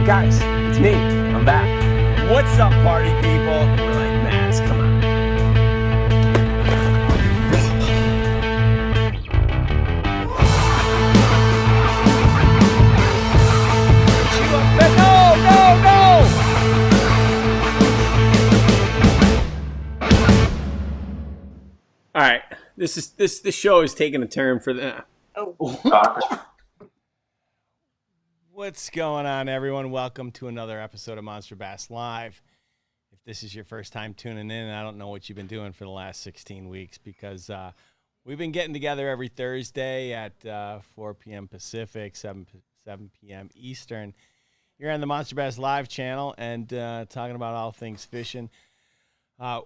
Guys, it's me. I'm back. What's up, party people? We're like, Max, come on. All right, this show is taking a turn for the. What's going on, everyone? Welcome to another episode of Monster Bass Live. If this is your first time tuning in, I don't know what you've been doing for the last 16 weeks because we've been getting together every Thursday at 4 p.m. Pacific, 7 p.m. Eastern. You're on the Monster Bass Live channel and talking about all things fishing.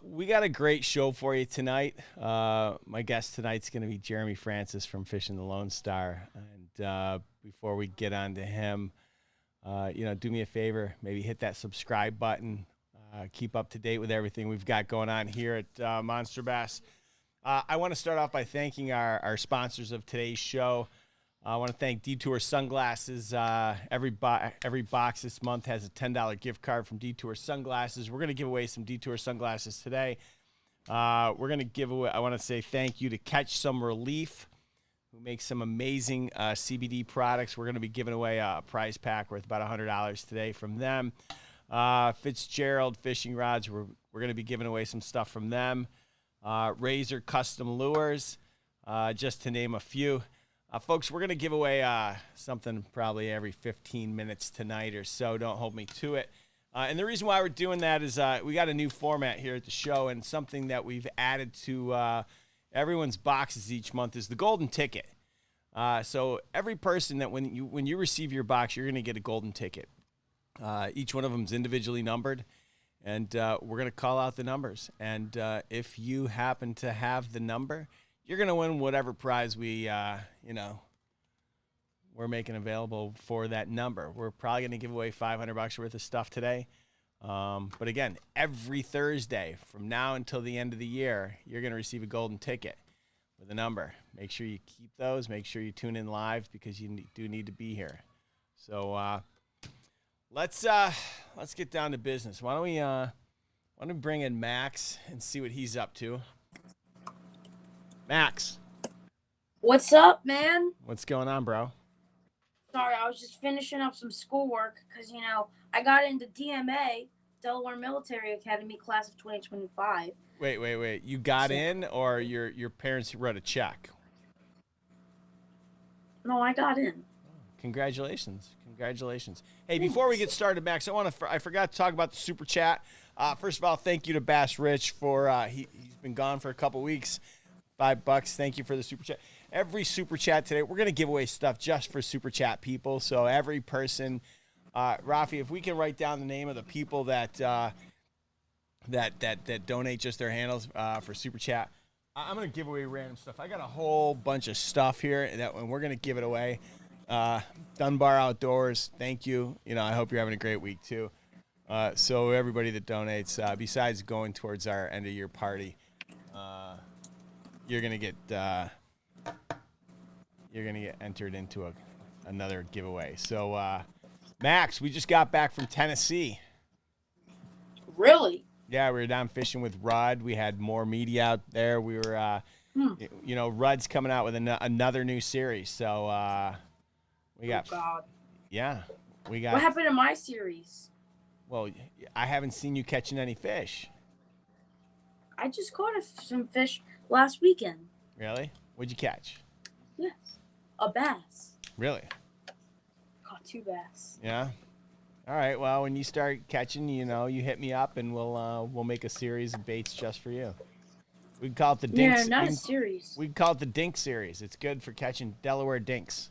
We got a great show for you tonight. My guest tonight's going to be Jeremy Francis from Fishing the LoneStar. And before we get on to him, do me a favor, maybe hit that subscribe button. Keep up to date with everything we've got going on here at Monster Bass. I want to start off by thanking our sponsors of today's show. I want to thank Detour Sunglasses. Every box this month has a $10 gift card from Detour Sunglasses. We're going to give away some Detour Sunglasses today. We're going to give away, I want to say thank you to Catch Some Relief, who makes some amazing CBD products. We're going to be giving away a prize pack worth about $100 today from them. Fitzgerald Fishing Rods, we're going to be giving away some stuff from them. Razor Custom Lures, just to name a few. Folks, we're going to give away something probably every 15 minutes tonight or so. Don't hold me to it. And the reason why we're doing that is we got a new format here at the show, and something that we've added to everyone's boxes each month is the golden ticket. So every person that when you receive your box, you're going to get a golden ticket. Each one of them is individually numbered, and we're going to call out the numbers. And if you happen to have the number, you're going to win whatever prize we're making available for that number. We're probably going to give away $500 worth of stuff today. But again, every Thursday from now until the end of the year, you're going to receive a golden ticket with a number. Make sure you keep those. Make sure you tune in live because you do need to be here. So let's get down to business. Why don't we bring in Max and see what he's up to? Max. What's up, man? What's going on, bro? Sorry, I was just finishing up some schoolwork because, I got into DMA, Delaware Military Academy class of 2025. Wait. You got in, or your parents wrote a check? No, I got in. Congratulations. Hey, before we get started, Max, I forgot to talk about the Super Chat. First of all, thank you to Bass Rich for he's been gone for a couple weeks. $5. Thank you for the Super Chat. Every Super Chat today, we're going to give away stuff just for Super Chat people. So every person, Rafi, if we can write down the name of the people that donate just their handles for Super Chat, I'm going to give away random stuff. I got a whole bunch of stuff here, and we're going to give it away. Dunbar Outdoors, thank you. I hope you're having a great week too. So everybody that donates, besides going towards our end of year party, you're gonna get entered into another giveaway. So, Max, we just got back from Tennessee. Really? Yeah, we were down fishing with Rudd. We had more media out there. We were, Rudd's coming out with another new series. So, we got. Oh God. Yeah, we got. What happened to my series? Well, I haven't seen you catching any fish. I just caught some fish last weekend. Really? What'd you catch? Yes. A bass. Really? Caught 2 bass. Yeah. All right. Well, when you start catching, you hit me up and we'll make a series of baits just for you. We can call it the Dinks. Yeah, not a series. We can call it the Dink series. It's good for catching Delaware dinks.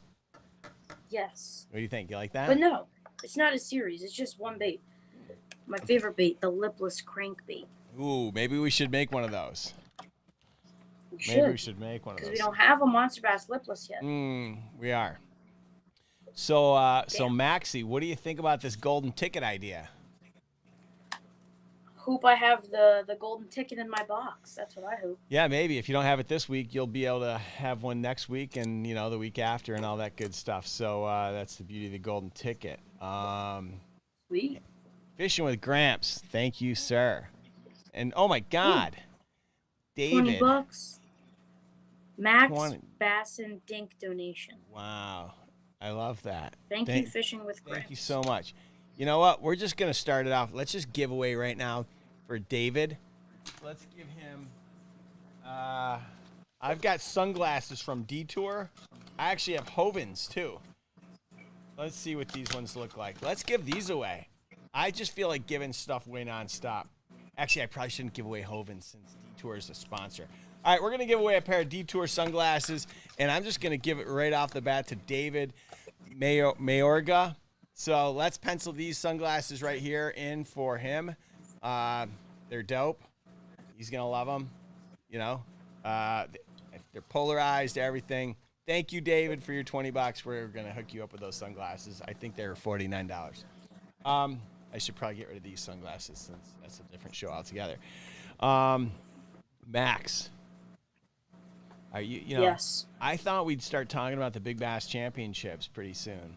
Yes. What do you think? You like that? But no, it's not a series. It's just one bait. My favorite bait, the lipless crankbait. Ooh, maybe we should make one of those. We should make one of those. Because we don't have a Monster Bass lipless yet. We are. So, Maxie, what do you think about this golden ticket idea? Hope I have the golden ticket in my box. That's what I hope. Yeah, maybe. If you don't have it this week, you'll be able to have one next week and, the week after and all that good stuff. So that's the beauty of the golden ticket. Sweet. Fishing with Gramps. Thank you, sir. And oh my God, David. $20. Max 20. Bass and Dink donation. Wow, I love that. Thank you, Fishing with Gramps. Thank you so much. You know what? We're just gonna start it off. Let's just give away right now for David. Let's give him. I've got sunglasses from Detour. I actually have Hovens too. Let's see what these ones look like. Let's give these away. I just feel like giving stuff away nonstop. Actually, I probably shouldn't give away Hovens since Detour is a sponsor. All right, we're going to give away a pair of Detour sunglasses, and I'm just going to give it right off the bat to David Mayorga. So let's pencil these sunglasses right here in for him. They're dope. He's going to love them. You know, they're polarized, everything. Thank you, David, for your $20. We're going to hook you up with those sunglasses. I think they're $49. I should probably get rid of these sunglasses since that's a different show altogether. Max, are you know? Yes. I thought we'd start talking about the Big Bass Championships pretty soon.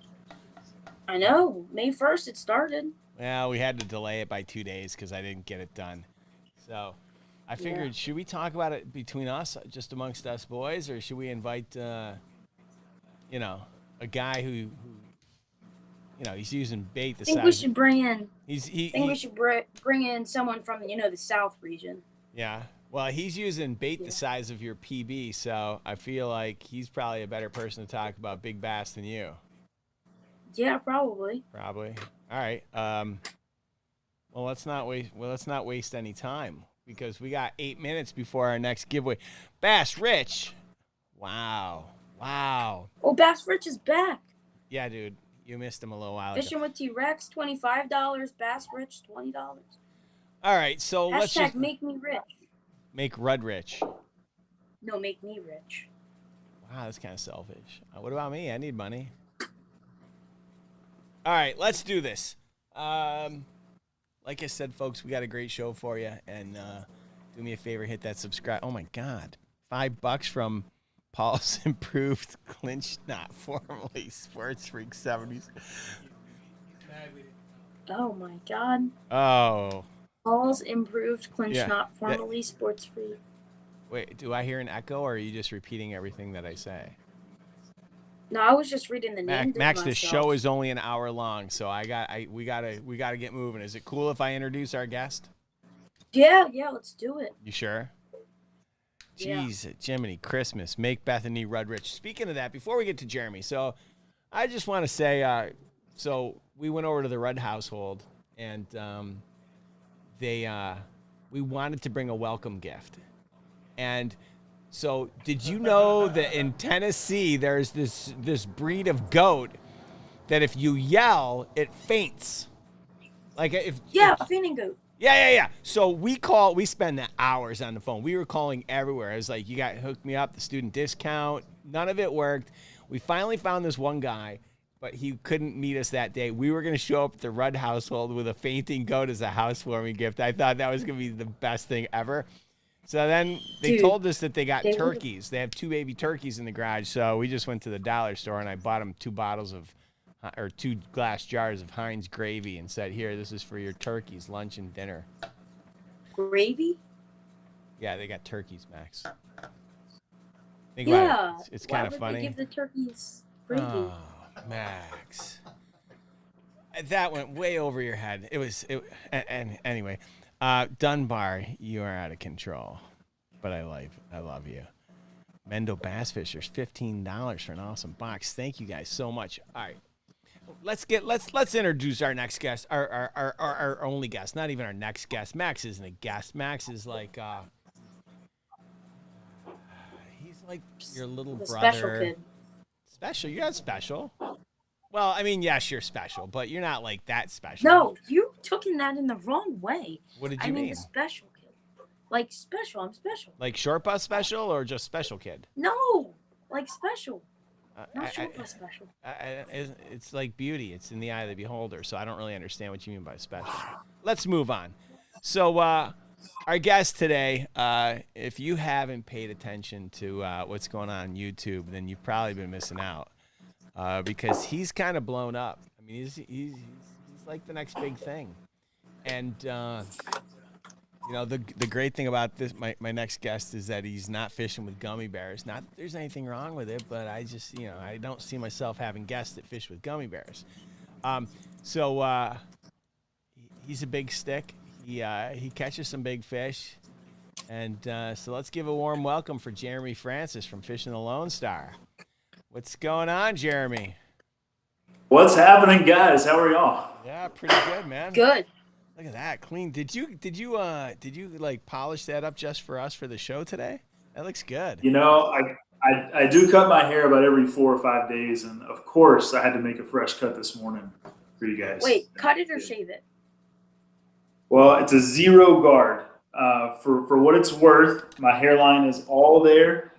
I know. May 1st it started. Well, we had to delay it by 2 days because I didn't get it done. So I figured, should we talk about it between us, just amongst us boys, or should we invite, a guy who he's using bait the size. I think we should bring in. We should bring in someone from the South region. Yeah. Well, he's using bait the size of your PB, so I feel like he's probably a better person to talk about big bass than you. Yeah, probably. Probably. All right. Well, let's not waste any time because we got 8 minutes before our next giveaway. Bass Rich. Wow. Oh, Bass Rich is back. Yeah, dude. You missed him a little while ago. Fishing with T-Rex, $25. Bass Rich, $20. All right, so let's just make me rich. Make Rudd rich. No, make me rich. Wow, that's kind of selfish. What about me? I need money. All right, let's do this. Like I said, folks, we got a great show for you, and do me a favor, hit that subscribe. Oh my God, $5 from Paul's Improved Clinch, not formerly Sports Freak 70s. Oh my God. Oh. Paul's Improved Clinch, not formerly Sports Freak. Wait, do I hear an echo, or are you just repeating everything that I say? No, I was just reading the name. Max, this show is only an hour long, so we gotta get moving. Is it cool if I introduce our guest? Yeah, let's do it. You sure? Jeez, Jiminy Christmas. Make Bethany Rudd rich. Speaking of that, before we get to Jeremy, so I just want to say, so we went over to the Rudd household, and we wanted to bring a welcome gift. And so did you know that in Tennessee there's this breed of goat that if you yell, it faints? Like fainting goat. Yeah. So we spend the hours on the phone. We were calling everywhere. It was like, you got hooked me up, the student discount. None of it worked. We finally found this one guy, but he couldn't meet us that day. We were going to show up at the Rudd household with a fainting goat as a housewarming gift. I thought that was going to be the best thing ever. So then they told us that they got turkeys. They have 2 baby turkeys in the garage. So we just went to the dollar store and I bought them 2 glass jars of Heinz gravy and said, here, this is for your turkeys, lunch and dinner. Gravy? Yeah, they got turkeys, Max. Think about it. It's kind of funny. They give the turkeys gravy? Oh, Max. That went way over your head. Anyway, Dunbar, you are out of control. But I love you. Mendo Bass Fishers, $15 for an awesome box. Thank you guys so much. All right. Let's introduce our next guest, our only guest, not even our next guest. Max isn't a guest. Max is like he's like your little brother. Special kid. Special? You're not special. Well, I mean, yes, you're special, but you're not like that special. No, you took that in the wrong way. What did you mean? I mean the special kid. Like special, I'm special. Like short bus special or just special kid? No, like special. Not short bus special. It's like beauty. It's in the eye of the beholder, so I don't really understand what you mean by special. Let's move on. So our guest today, if you haven't paid attention to what's going on YouTube, then you've probably been missing out because he's kind of blown up. I mean, he's It's like the next big thing. And the great thing about this, my next guest, is that he's not fishing with gummy bears. Not that there's anything wrong with it, but I just, I don't see myself having guests that fish with gummy bears. So he's a big stick. He catches some big fish. And so let's give a warm welcome for Jeremy Francis from Fishing the LoneStar. What's going on, Jeremy? What's happening, guys? How are y'all? Yeah, pretty good, man. Good. Look at that, clean. Did you like polish that up just for us for the show today? That looks good. I do cut my hair about every 4 or 5 days, and of course, I had to make a fresh cut this morning for you guys. Wait, cut it or shave it? Well, it's a zero guard. For what it's worth, my hairline is all there.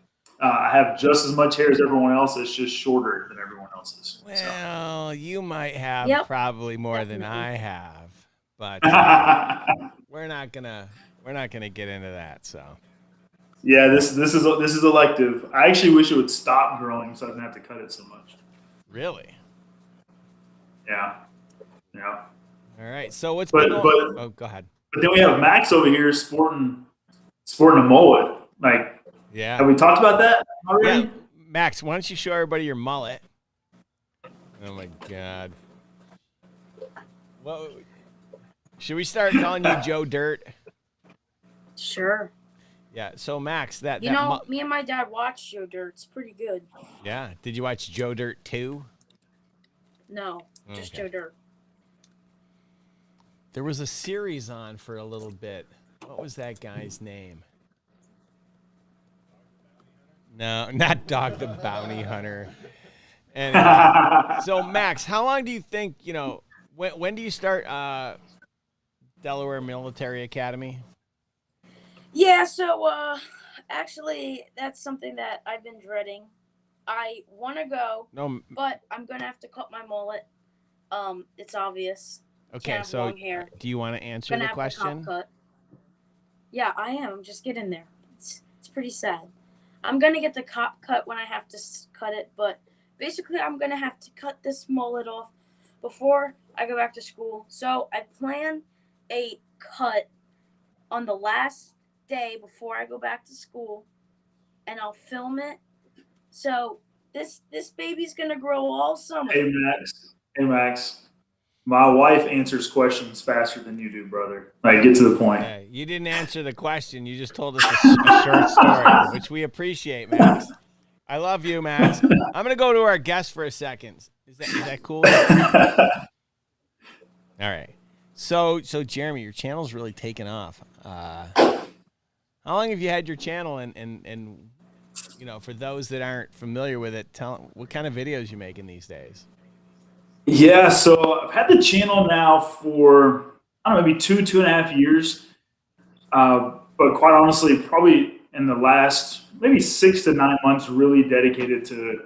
I have just as much hair as everyone else. It's just shorter than everyone else's. Well, you might have probably more than I have, but we're not gonna get into that. So yeah, this is elective. I actually wish it would stop growing so I didn't have to cut it so much. Really? Yeah. All right. So what's but go ahead. But then we have Max over here sporting a mullet. Like, yeah. Have we talked about that already? Yeah. Max, why don't you show everybody your mullet? Oh my God. Well, should we start calling you Joe Dirt? Sure. Yeah. So Max, me and my dad watched Joe Dirt. It's pretty good. Yeah. Did you watch Joe Dirt 2? No, just Joe Dirt. There was a series on for a little bit. What was that guy's name? No, not Dog the Bounty Hunter. And so, Max, how long do you think, when do you start Delaware Military Academy? Yeah, so actually, that's something that I've been dreading. I want to go, but I'm going to have to cut my mullet. It's obvious. Okay, so do you want to answer the question? Cut. Yeah, I am. I'm just getting there. It's pretty sad. I'm going to get the cop cut when I have to cut it, but basically I'm going to have to cut this mullet off before I go back to school. So I plan a cut on the last day before I go back to school, and I'll film it. So this baby's going to grow all summer. Hey, Max. My wife answers questions faster than you do, brother. Like, get to the point. Yeah, you didn't answer the question. You just told us a short story, which we appreciate, Max. I love you, Max. I'm going to go to our guest for a second. Is that cool? All right. So Jeremy, your channel's really taken off. How long have you had your channel? And for those that aren't familiar with it, tell what kind of videos you making these days. Yeah, so I've had the channel now for, I don't know, maybe 2.5 years. But quite honestly, probably in the last maybe 6 to 9 months, really dedicated to,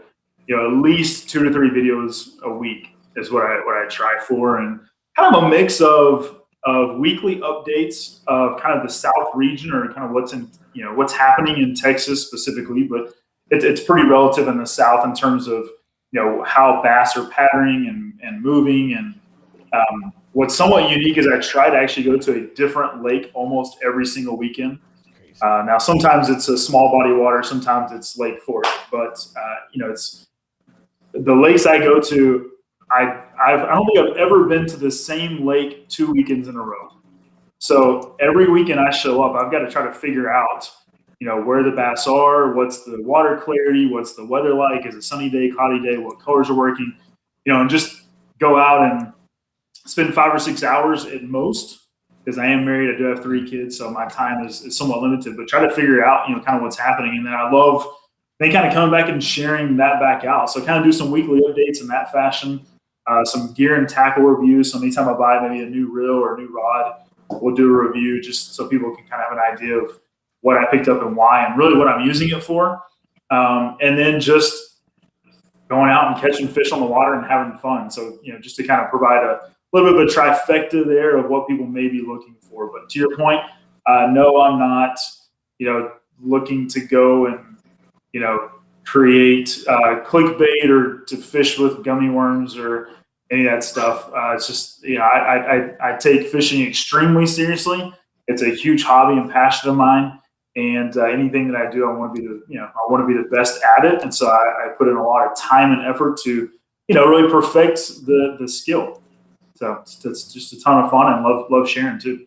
at least 2 to 3 videos a week is what I try for. And kind of a mix of weekly updates of kind of the South region, or kind of what's happening in Texas specifically, but it's pretty relative in the South in terms of, how bass are patterning and moving. And what's somewhat unique is I try to actually go to a different lake almost every single weekend. Now, sometimes it's a small body of water, sometimes it's Lake Fork, but it's the lakes I go to. I don't think I've ever been to the same lake 2 weekends in a row. So every weekend I show up, I've got to try to figure out, where the bass are, what's the water clarity, what's the weather like, is it sunny day, cloudy day, what colors are working, and just go out and spend 5 or 6 hours at most, because I am married. I do have 3 kids, so my time is somewhat limited, but try to figure out, kind of what's happening. And then I love then kind of coming back and sharing that back out. So kind of do some weekly updates in that fashion, some gear and tackle reviews. So anytime I buy maybe a new reel or a new rod, we'll do a review just so people can kind of have an idea of what I picked up and why, and really what I'm using it for. And then just going out and catching fish on the water and having fun. So, just to kind of provide a little bit of a trifecta there of what people may be looking for. But to your point, no, I'm not, looking to go and, create clickbait or to fish with gummy worms or, any of that stuff. It's just, I take fishing extremely seriously. It's a huge hobby and passion of mine. And anything that I do, I want to be the best at it. And so I put in a lot of time and effort to, really perfect the skill. So it's just a ton of fun, and love sharing too.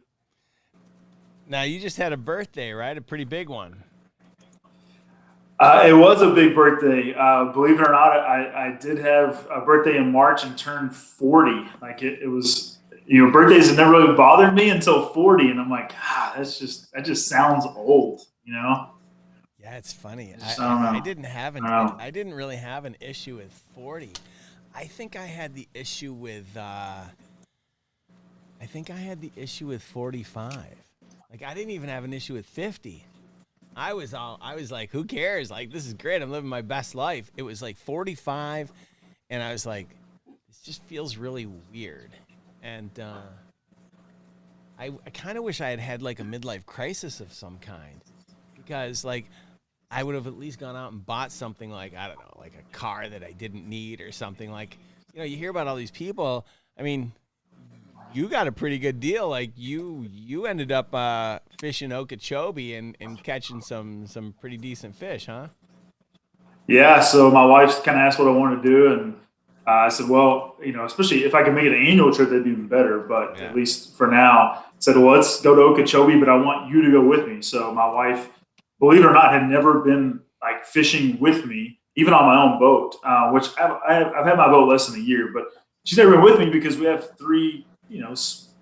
Now, you just had a birthday, right? A pretty big one. It was a big birthday. Believe it or not, I did have a birthday in March and turned 40. Like it was, birthdays have never really bothered me until 40. And I'm like, that just sounds old, Yeah, it's funny. I didn't really have an issue with 40. I think I had the issue with 45. Like, I didn't even have an issue with 50. I was like, who cares? Like, this is great. I'm living my best life. It was like 45, and I was like, this just feels really weird. And I kind of wish I had like a midlife crisis of some kind, because like I would have at least gone out and bought something like, I don't know, like a car that I didn't need or something. Like, you hear about all these people. I mean, you got a pretty good deal. Like you ended up fishing Okeechobee and catching some pretty decent fish, huh? Yeah. So my wife kind of asked what I wanted to do, and I said, well, especially if I could make it an annual trip, that'd be even better. But at least for now, I said, well, let's go to Okeechobee, but I want you to go with me. So my wife, believe it or not, had never been like fishing with me, even on my own boat, which I've had my boat less than a year, but she's never been with me because we have 3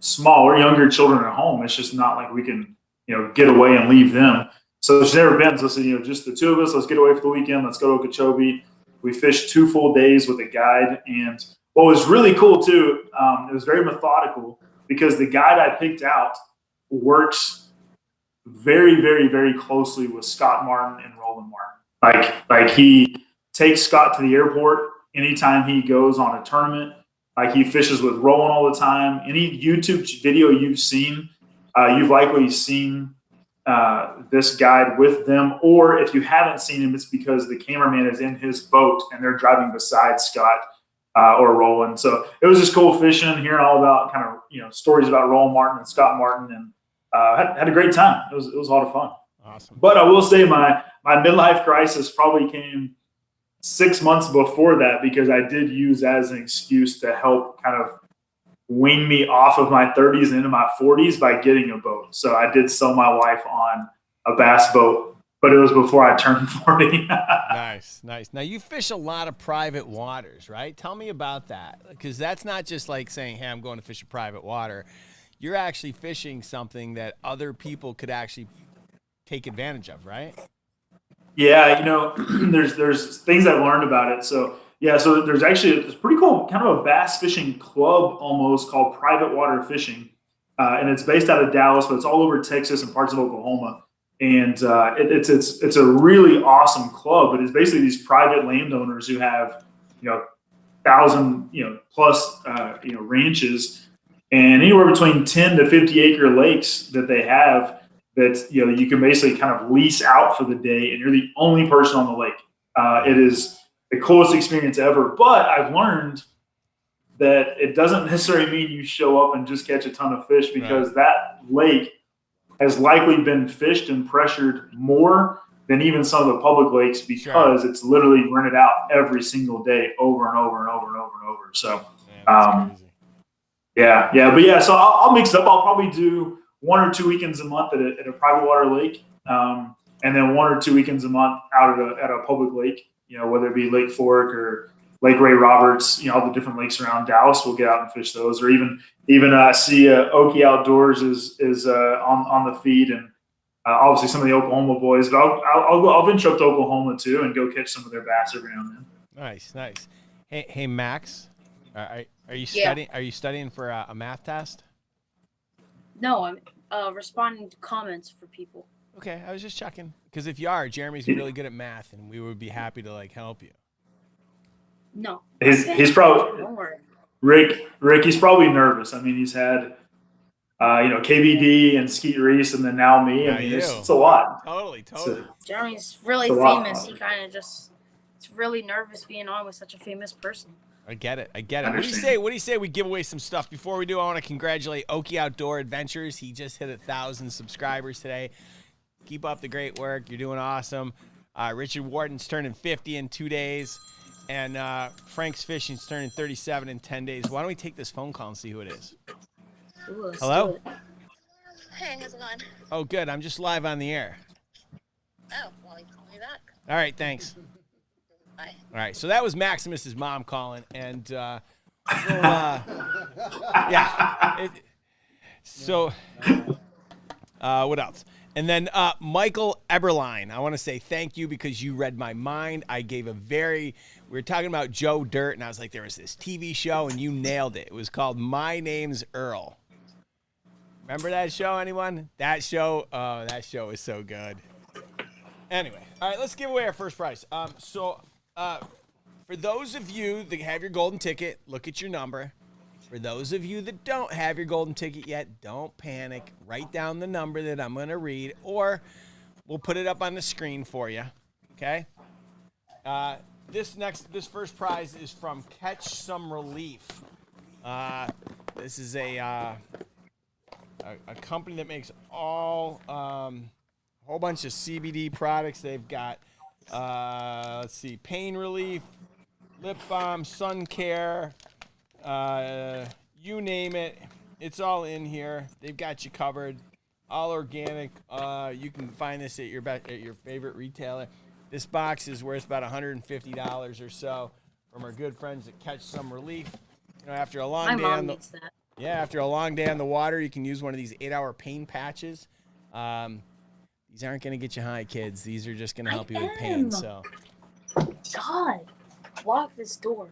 smaller, younger children at home. It's just not like we can, get away and leave them. So she's never been. So I said, just the 2 of us, let's get away for the weekend. Let's go to Okeechobee. We fished 2 full days with a guide. And what was really cool too, it was very methodical because the guide I picked out works very, very, very closely with Scott Martin and Roland Martin. Like he takes Scott to the airport anytime he goes on a tournament. Like he fishes with Roland all the time. Any YouTube video you've seen, you've likely seen this guide with them. Or if you haven't seen him, it's because the cameraman is in his boat and they're driving beside Scott or Roland. So it was just cool fishing, hearing all about kind of stories about Roland Martin and Scott Martin, and had a great time. It was a lot of fun. Awesome. But I will say my midlife crisis probably came 6 months before that, because I did use that as an excuse to help kind of wean me off of my 30s and into my 40s by getting a boat. So I did sell my wife on a bass boat, but it was before I turned 40. Nice. Now you fish a lot of private waters, right? Tell me about that, because that's not just like saying, hey, I'm going to fish a private water. You're actually fishing something that other people could actually take advantage of, right? Yeah, there's things I've learned about it. So there's actually this pretty cool kind of a bass fishing club almost called Private Water Fishing, and it's based out of Dallas, but it's all over Texas and parts of Oklahoma. And it's a really awesome club. But it's basically these private landowners who have 1,000 plus ranches, and anywhere between 10 to 50 acre lakes that they have. That you can basically kind of lease out for the day, and you're the only person on the lake. It is the coolest experience ever. But I've learned that it doesn't necessarily mean you show up and just catch a ton of fish, because that lake has likely been fished and pressured more than even some of the public lakes, because it's literally rented out every single day over and over and over and over and over. So, so I'll mix it up. I'll probably do 1 or 2 weekends a month at a private water lake, and then 1 or 2 weekends a month out at a public lake, whether it be Lake Fork or Lake Ray Roberts, all the different lakes around Dallas. We'll get out and fish those, or even see Okie Outdoors is on the feed, and obviously some of the Oklahoma boys. But I'll venture up to Oklahoma too and go catch some of their bass every now and then. Nice. Hey Max, are you studying? Are you studying for a math test? No, I'm responding to comments for people. Okay, I was just checking, because if you are, Jeremy's really good at math, and we would be happy to help you. No, he's probably Rick. He's probably nervous. I mean, he's had KBD and Skeet Reese, and then now me. I mean, it's a lot. Totally. Jeremy's really famous. He kind of just is really nervous being on with such a famous person. I get it. What do you say we give away some stuff? Before we do, I want to congratulate Oki Outdoor Adventures. He just hit 1,000 subscribers today. Keep up the great work. You're doing awesome. Richard Wharton's turning 50 in 2 days. And Frank's Fishing's turning 37 in 10 days. Why don't we take this phone call and see who it is? Ooh, Hello? Hey, how's it going? Oh, good. I'm just live on the air. Oh, well, you call me back. All right, thanks. Bye. All right, so that was Maximus's mom calling, and what else? And then Michael Eberline, I want to say thank you because you read my mind. We were talking about Joe Dirt, and I was like, there was this TV show, and you nailed it. It was called My Name's Earl. Remember that show, anyone? That show was so good. Anyway, all right, let's give away our first prize. For those of you that have your golden ticket, look at your number. For those of you that don't have your golden ticket yet, don't panic. Write down the number that I'm going to read, or we'll put it up on the screen for you, okay? This first prize is from Catch Some Relief. This is a company that makes all a whole bunch of CBD products. They've got pain relief, lip balm, sun care, you name it. It's all in here. They've got you covered. All organic. You can find this at your favorite retailer. This box is worth about $150 or so from our good friends at Catch Some Relief. You know, after a long day on the after a long day on the water, you can use one of these 8-hour pain patches. These aren't going to get you high, kids. These are just going to help you with pain. So, God, lock this door.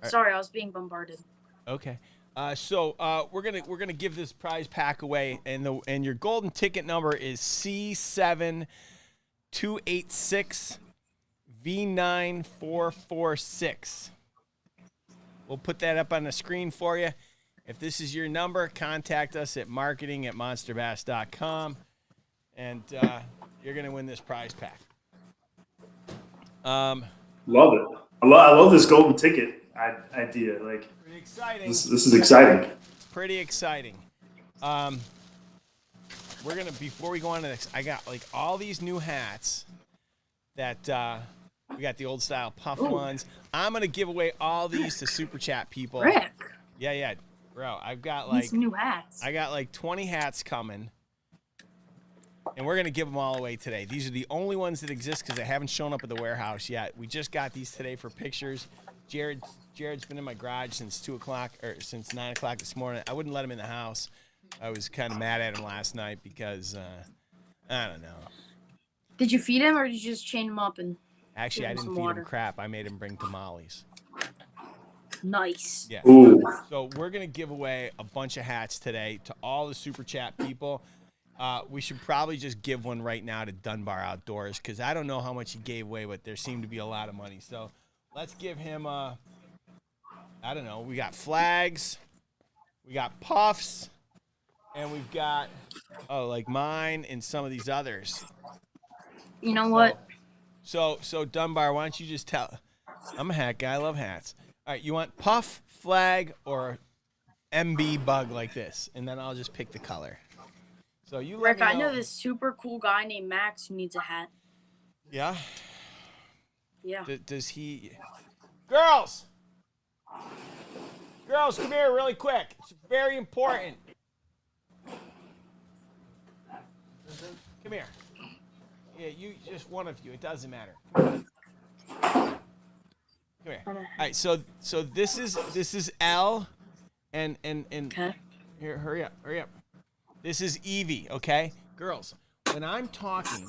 Sorry, I was being bombarded. Okay. We're gonna give this prize pack away, and your golden ticket number is C7286V9446. We'll put that up on the screen for you. If this is your number, contact us at marketing@monsterbass.com, and you're gonna win this prize pack. Love it. I love this golden ticket idea. Like, pretty exciting. This is exciting. Pretty exciting. We're gonna, before we go on to this, I got like all these new hats that we got, the old style puff ones. I'm gonna give away all these to super chat people. Rick. Yeah, bro. I've got These new hats. I got like 20 hats coming, and we're gonna give them all away today. These are the only ones that exist because they haven't shown up at the warehouse yet. We just got these today for pictures. Jared's been in my garage since 2 o'clock or since 9 o'clock this morning. I wouldn't let him in the house. I was kind of mad at him last night because I don't know. Did you feed him or did you just chain him up and? Actually, I didn't feed him crap. I made him bring tamales. Nice. Yeah. Ooh. So we're gonna give away a bunch of hats today to all the super chat people. We should probably just give one right now to Dunbar Outdoors because I don't know how much he gave away, but there seemed to be a lot of money. So let's give him I don't know. We got flags, we got puffs, and we've got like mine and some of these others. You know what? So Dunbar, why don't you just tell? I'm a hat guy. I love hats. All right, you want puff, flag, or MB bug like this, and then I'll just pick the color. So you let Rick, me know. I know this super cool guy named Max who needs a hat. Yeah. Yeah. Does he? Girls, come here really quick. It's very important. Come here. Yeah, you just one of you. It doesn't matter. Come here. All right. So this is L, and Okay. here, hurry up. This is Evie. Okay, girls. When I'm talking,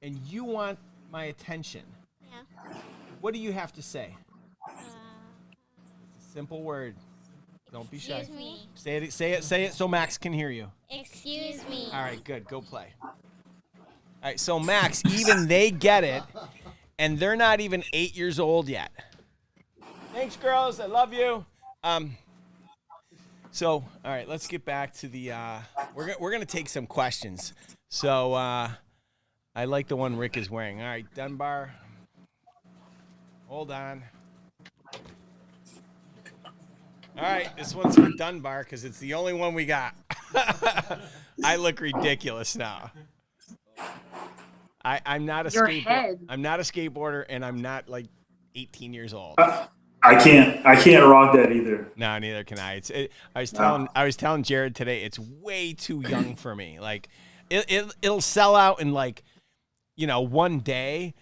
and you want my attention, what do you have to say? It's a simple word. Don't be shy. Excuse me. Say it so Max can hear you. Excuse me. All right, good. Go play. All right, so Max, even they get it, and they're not even 8 years old yet. Thanks, girls. I love you. So, all right, let's get back to the. We're gonna take some questions. So, I like the one Rick is wearing. All right, Dunbar. Hold on. All right, this one's for Dunbar because it's the only one we got. I look ridiculous now. I'm not a Your head. I'm not a skateboarder, and I'm not like 18 years old. I can't rock that either. No, neither can I. I was telling Jared today, it's way too young for me. Like, it'll sell out in like, one day,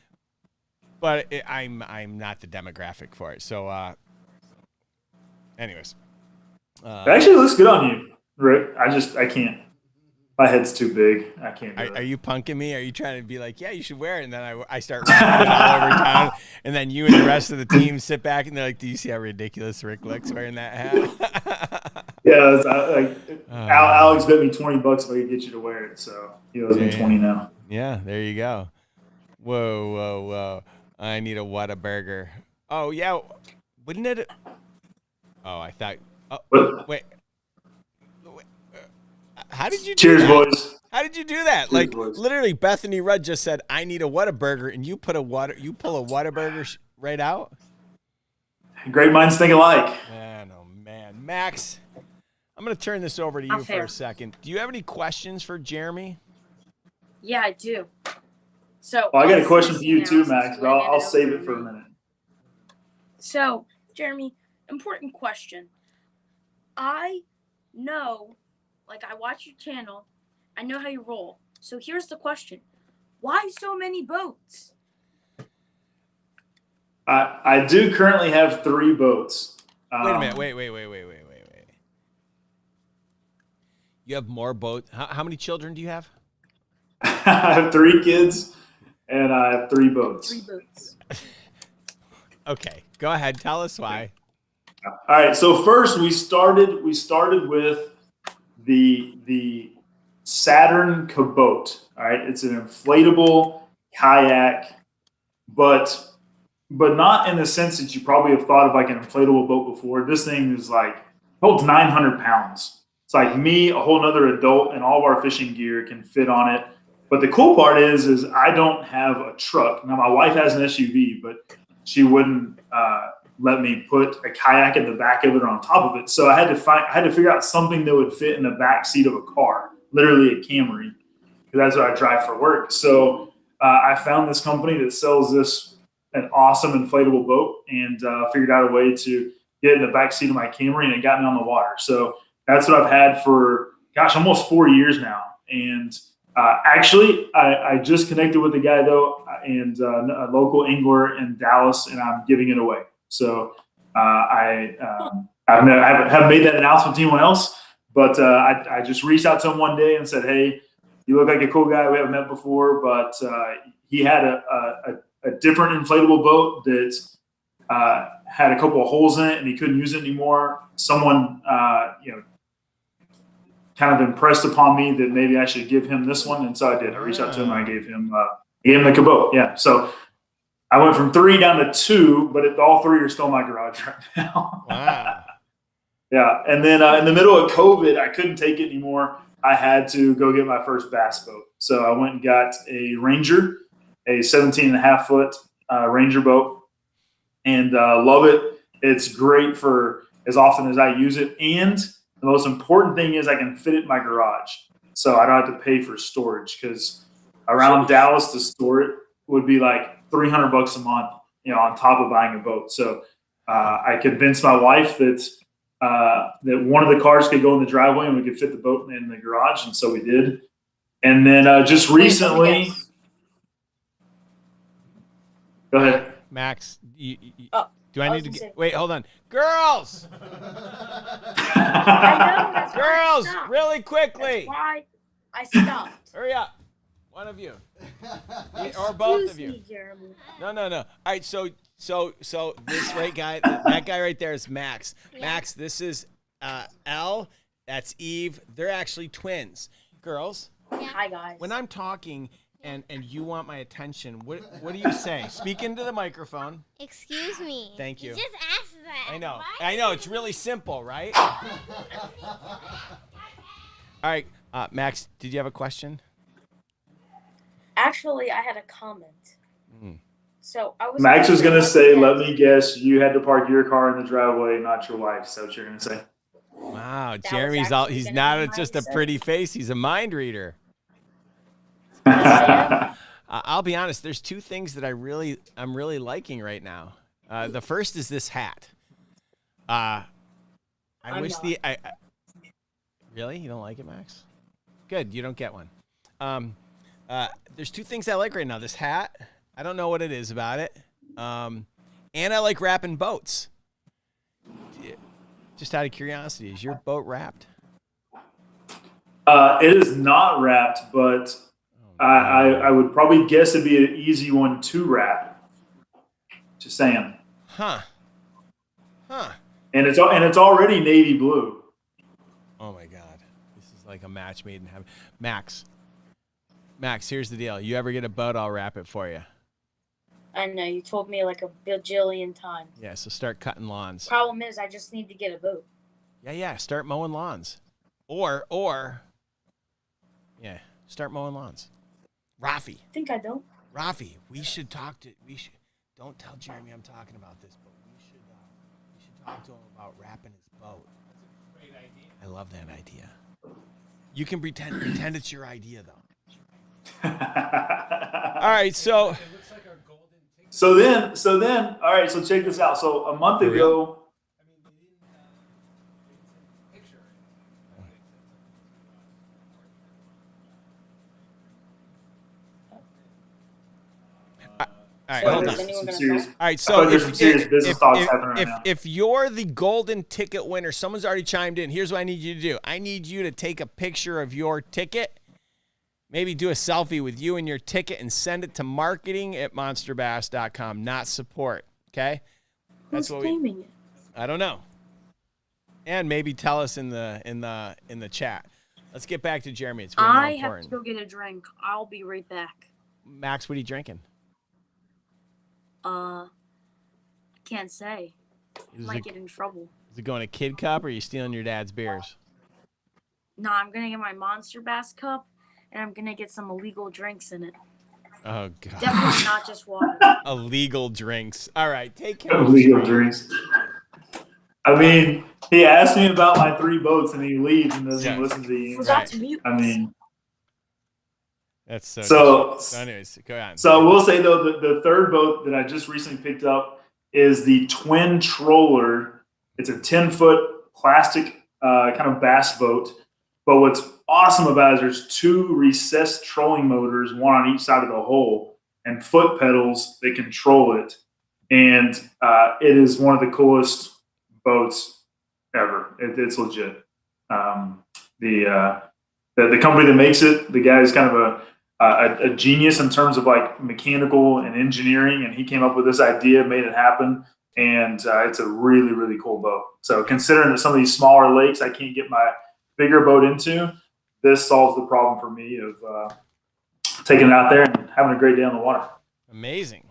but I'm not the demographic for it. So, anyways, It actually looks good on you, Rick. I can't. My head's too big. I can't do it. Are you punking me? Are you trying to be like, yeah, you should wear it? And then I start rapping it all over town. And then you and the rest of the team sit back and they're like, do you see how ridiculous Rick looks wearing that hat? Yeah, Alex bet me $20 if I could get you to wear it. So he owes me 20 now. Yeah, there you go. Whoa. I need a Whataburger. Oh, yeah. Wouldn't it? Oh, I thought. Oh, wait. How did you do Cheers, that? boys. How did you do that? Cheers, Like, boys. literally, Bethany Rudd just said, I need a Whataburger, and you pull a Whataburger right out? Great minds think alike. Man, oh, man. Max, I'm going to turn this over to you for a second. Do you have any questions for Jeremy? Yeah, I do. So Well, I got a question for you too, Max, but I'll save it for a minute. So, Jeremy, important question. I know, like, I watch your channel. I know how you roll. So here's the question. Why so many boats? I do currently have 3 boats. Wait a minute. Wait. You have more boats. How many children do you have? I have 3 kids, and I have 3 boats. 3 boats. Okay, go ahead. Tell us why. All right. So first, we started with the Saturn Cabote. All right, it's an inflatable kayak, but not in the sense that you probably have thought of like an inflatable boat before. This thing is like holds 900 pounds. It's like me, a whole nother adult, and all of our fishing gear can fit on it. But the cool part is I don't have a truck. Now my wife has an SUV, but she wouldn't let me put a kayak in the back of it or on top of it. So I had to figure out something that would fit in the back seat of a car, literally a Camry, because that's what I drive for work. So I found this company that sells an awesome inflatable boat, and figured out a way to get in the back seat of my Camry, and it got me on the water. So that's what I've had for, almost 4 years now. And actually, I just connected with a guy though, and a local angler in Dallas, and I'm giving it away. So I haven't made that announcement to anyone else, but I just reached out to him one day and said, "Hey, you look like a cool guy. We haven't met before, but he had a different inflatable boat that had a couple of holes in it, and he couldn't use it anymore. Someone kind of impressed upon me that maybe I should give him this one, and so I did. I reached out to him. And I gave him the Cabote. Yeah, so I went from 3 down to 2, but all 3 are still in my garage right now. Wow. Yeah, and then in the middle of COVID, I couldn't take it anymore. I had to go get my first bass boat. So I went and got a Ranger, a 17.5-foot Ranger boat, and love it. It's great for as often as I use it, and the most important thing is I can fit it in my garage, so I don't have to pay for storage, because around Dallas to store it would be like $300 a month, on top of buying a boat. So I convinced my wife that one of the cars could go in the driveway and we could fit the boat in the garage, and so we did. And then just recently, go ahead, Max. Do I I was need to gonna say- wait? Hold on, girls. I know, that's why I Girls, stopped. really quickly. That's why I stopped. Hurry up. One of you. Or both of Excuse you. me, Jeremy. No. All right, so this guy, that guy right there is Max. Max, this is Elle. That's Eve. They're actually twins. Girls, Hi, guys. when I'm talking and you want my attention, what do you say? Speak into the microphone. Excuse me. Thank you. You just asked that. I know. Why? I know. It's really simple, right? All right, Max, did you have a question? Actually, I had a comment. Mm. So I was. Max was gonna say, Yeah. "Let me guess, you had to park your car in the driveway, not your wife's." Is that what you're gonna say? Wow, was Jeremy's all, actually he's gonna not be a- my just a answer. pretty face, he's a mind reader. Yes, I'll be honest, there's two things that I'm really liking right now. The first is this hat. I I'm wish not. Really? You don't like it, Max? Good, you don't get one. There's two things I like right now. This hat, I don't know what it is about it. And I like wrapping boats. Just out of curiosity, is your boat wrapped? It is not wrapped, but I would probably guess it'd be an easy one to wrap. Just saying. Huh. And it's already navy blue. Oh my God. This is like a match made in heaven. Max, here's the deal. You ever get a boat, I'll wrap it for you. I know you told me like a bajillion times. Yeah, so start cutting lawns. Problem is, I just need to get a boat. Yeah, start mowing lawns. Start mowing lawns. I think I don't. Rafi, don't tell Jeremy I'm talking about this, but we should talk to him about wrapping his boat. That's a great idea. I love that idea. You can pretend it's your idea though. All right, so So then, all right. So check this out. So a month For real? ago, all right, So hold is on. anyone some gonna serious, talk? All right, I so feel like there's some serious business talks happening right now. if you're the golden ticket winner, someone's already chimed in. Here's what I need you to do. I need you to take a picture of your ticket, maybe do a selfie with you and your ticket, and send it to marketing@monsterbass.com, not support. Okay? Who's claiming it? I don't know. And maybe tell us in the chat. Let's get back to Jeremy. It's way more I have important. to go get a drink. I'll be right back. Max, what are you drinking? Can't say. Might get in trouble. Is it going to Kid Cup or are you stealing your dad's beers? No, I'm gonna get my Monster Bass cup, and I'm gonna get some illegal drinks in it. Oh, God. Definitely not just water. Illegal drinks. All right, take care of the illegal stream. drinks. I mean, he asked me about my 3 boats, and he leaves and doesn't Yeah. listen to you. Forgot to mute. I mean, That's so. so anyways, go on. So I will say though, the third boat that I just recently picked up is the Twin Troller. It's a 10-foot plastic kind of bass boat. But what's awesome about it is there's 2 recessed trolling motors, one on each side of the hull, and foot pedals that control it. And it is one of the coolest boats ever. It's legit. The company that makes it, the guy is kind of a genius in terms of like mechanical and engineering, and he came up with this idea, made it happen, and it's a really, really cool boat. So considering that some of these smaller lakes I can't get my bigger boat into, this solves the problem for me of taking it out there and having a great day on the water. Amazing.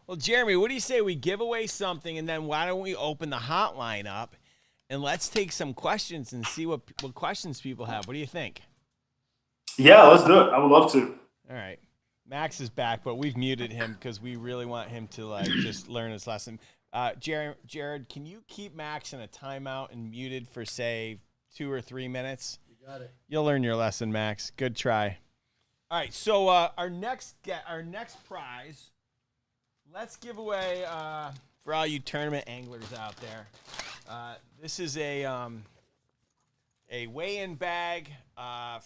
Well, Jeremy, what do you say we give away something, and then why don't we open the hotline up, and let's take some questions and see what questions people have. What do you think? Yeah, let's do it. I would love to. All right. Max is back, but we've muted him because we really want him to like just learn his lesson. Jared, can you keep Max in a timeout and muted for say 2 or 3 minutes? You got it. You'll learn your lesson, Max. Good try. All right, so our next prize, let's give away for all you tournament anglers out there. This is a weigh-in bag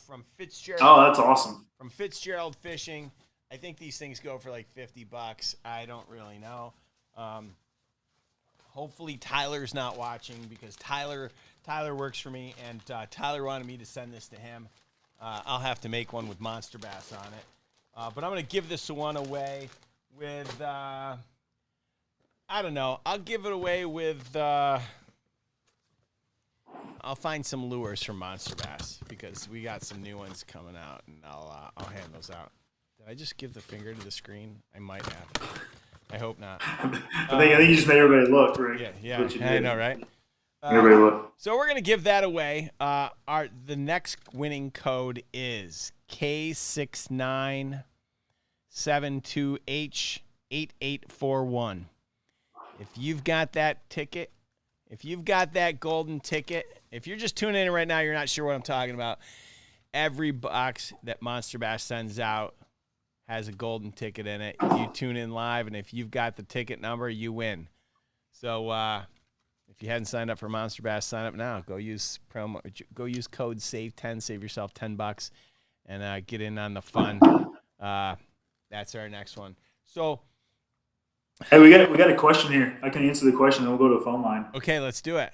from Fitzgerald. Oh, that's awesome. From Fitzgerald Fishing. I think these things go for like $50. I don't really know. Hopefully Tyler's not watching because Tyler works for me, and Tyler wanted me to send this to him. I'll have to make one with Monster Bass on it. But I'm going to give this one away with, I don't know. I'll give it away with, I'll find some lures from Monster Bass because we got some new ones coming out, and I'll hand those out. Did I just give the finger to the screen? I might have. I hope not. I think you just made everybody look, right? Yeah, I know, right? Everybody look. So we're gonna give that away. The next winning code is K6972H 8841. If you've got that ticket, if you've got that golden ticket, if you're just tuning in right now, you're not sure what I'm talking about. Every box that Monster Bass sends out has a golden ticket in it. You tune in live, and if you've got the ticket number, you win. So if you hadn't signed up for Monster Bass, sign up now. Go use code SAVE10, save yourself $10, and get in on the fun. That's our next one. So, hey, we got a question here. I can answer the question, then we'll go to the phone line. okay, let's do it.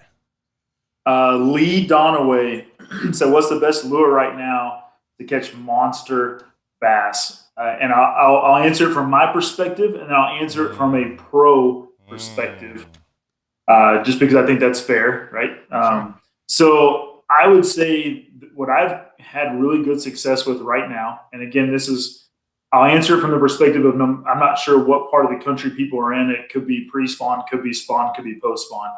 Lee Donaway said, "What's the best lure right now to catch monster bass?" And I'll answer it from my perspective, and I'll answer it from a pro perspective, just because I think that's fair, right? So I would say what I've had really good success with right now, and again, I'll answer it from the perspective of I'm not sure what part of the country people are in. It could be pre-spawn, could be spawn, could be post-spawn.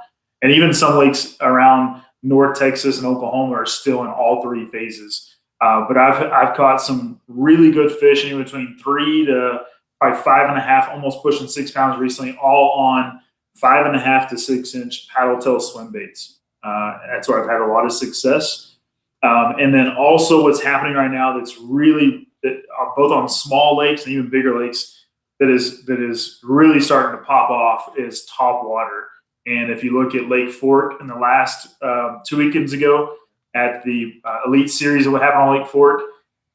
And even some lakes around North Texas and Oklahoma are still in all three phases. But I've caught some really good fish, anywhere between 3 to probably 5.5, almost pushing 6 pounds recently, all on 5.5 to 6 inch paddle tail swim baits. That's where I've had a lot of success. And then also what's happening right now that's really both on small lakes and even bigger lakes that is really starting to pop off is top water. And if you look at Lake Fork in the last 2 weekends ago at the Elite Series of what happened on Lake Fork,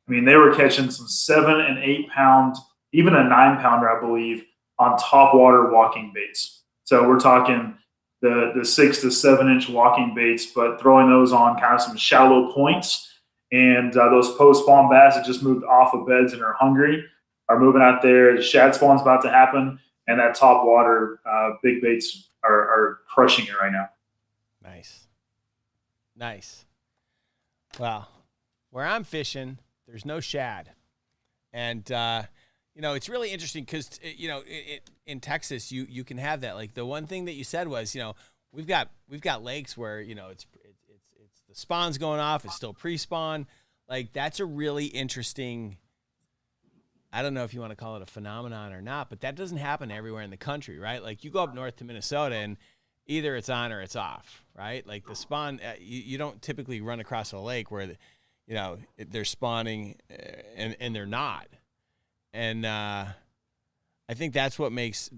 I mean, they were catching some 7 and 8 pound, even a 9 pounder, I believe, on top water walking baits. So we're talking the 6 to 7 inch walking baits, but throwing those on kind of some shallow points. And those post-spawn bass that just moved off of beds and are hungry are moving out there. The shad spawn's about to happen, and that top water big baits are crushing it right now. Nice. Well, where I'm fishing, there's no shad. And, it's really interesting because, in Texas, you can have that. Like the one thing that you said was, we've got lakes where, it's the spawn's going off. It's still pre-spawn. Like that's a really interesting, I don't know if you want to call it a phenomenon or not, but that doesn't happen everywhere in the country, right? Like you go up north to Minnesota and either it's on or it's off, right? Like the spawn, you don't typically run across a lake where, they're spawning and they're not. And I think that's what makes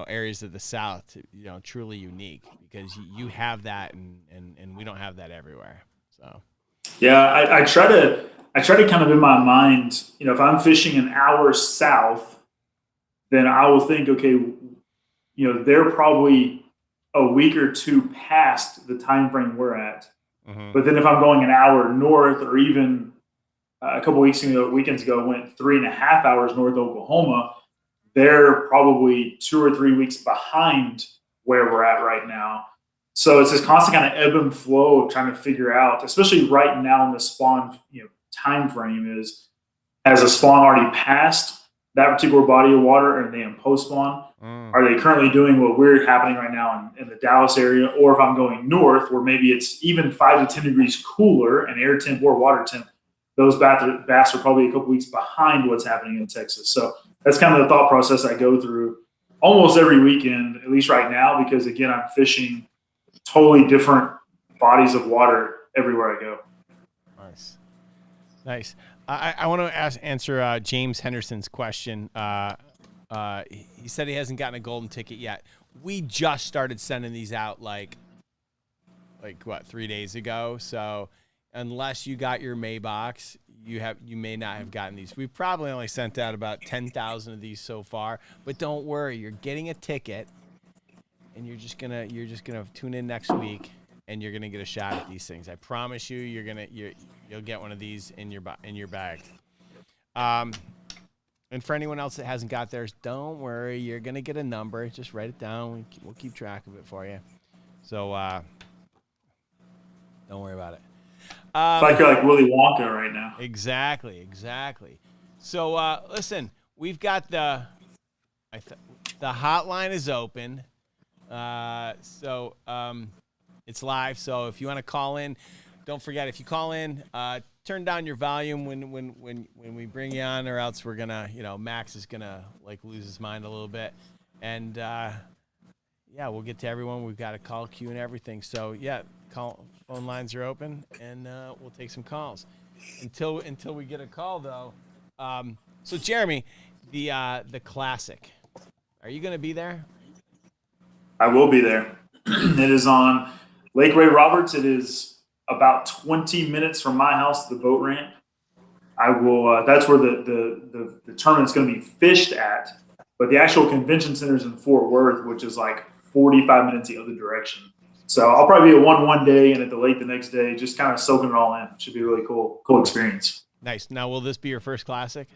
areas of the South truly unique because you have that and we don't have that everywhere. So yeah, I try to kind of in my mind, if I'm fishing an hour south, then I will think, okay, they're probably a week or two past the time frame we're at. Mm-hmm. But then if I'm going an hour north, or even a couple weekends ago, went 3.5 hours north of Oklahoma, they're probably 2 or 3 weeks behind where we're at right now. So it's this constant kind of ebb and flow of trying to figure out, especially right now in the spawn time frame, is has a spawn already passed that particular body of water, or are they in post spawn? Are they currently doing what we're happening right now in the Dallas area? Or if I'm going north, where maybe it's even 5 to 10 degrees cooler and air temp or water temp, those bass are probably a couple weeks behind what's happening in Texas. So that's kind of the thought process I go through almost every weekend, at least right now, because again, I'm fishing totally different bodies of water everywhere I go. Nice. I want to answer James Henderson's question. He said he hasn't gotten a golden ticket yet. We just started sending these out like 3 days ago. So unless you got your May box, you may not have gotten these. We've probably only sent out about 10,000 of these so far. But don't worry, you're getting a ticket, and you're just gonna tune in next week, and you're gonna get a shot at these things. I promise you, you'll get one of these in your bag. And for anyone else that hasn't got theirs, don't worry, you're gonna get a number. Just write it down. We'll keep track of it for you. So don't worry about it. It's like you're like Willy Wonka right now. Exactly. So listen, we've got the hotline is open. So it's live. So if you want to call in, don't forget, if you call in, turn down your volume when we bring you on, or else we're gonna, Max is gonna like lose his mind a little bit. And yeah, we'll get to everyone. We've got a call queue and everything. So yeah, phone lines are open, and we'll take some calls. Until we get a call though. So Jeremy, the classic, are you gonna be there? I will be there. It is on Lake Ray Roberts. It is about 20 minutes from my house to the boat ramp. I will. That's where the tournament's going to be fished at. But the actual convention center is in Fort Worth, which is like 45 minutes the other direction. So I'll probably be at one day and at the lake the next day, just kind of soaking it all in. Should be a really cool experience. Nice. Now, will this be your first classic?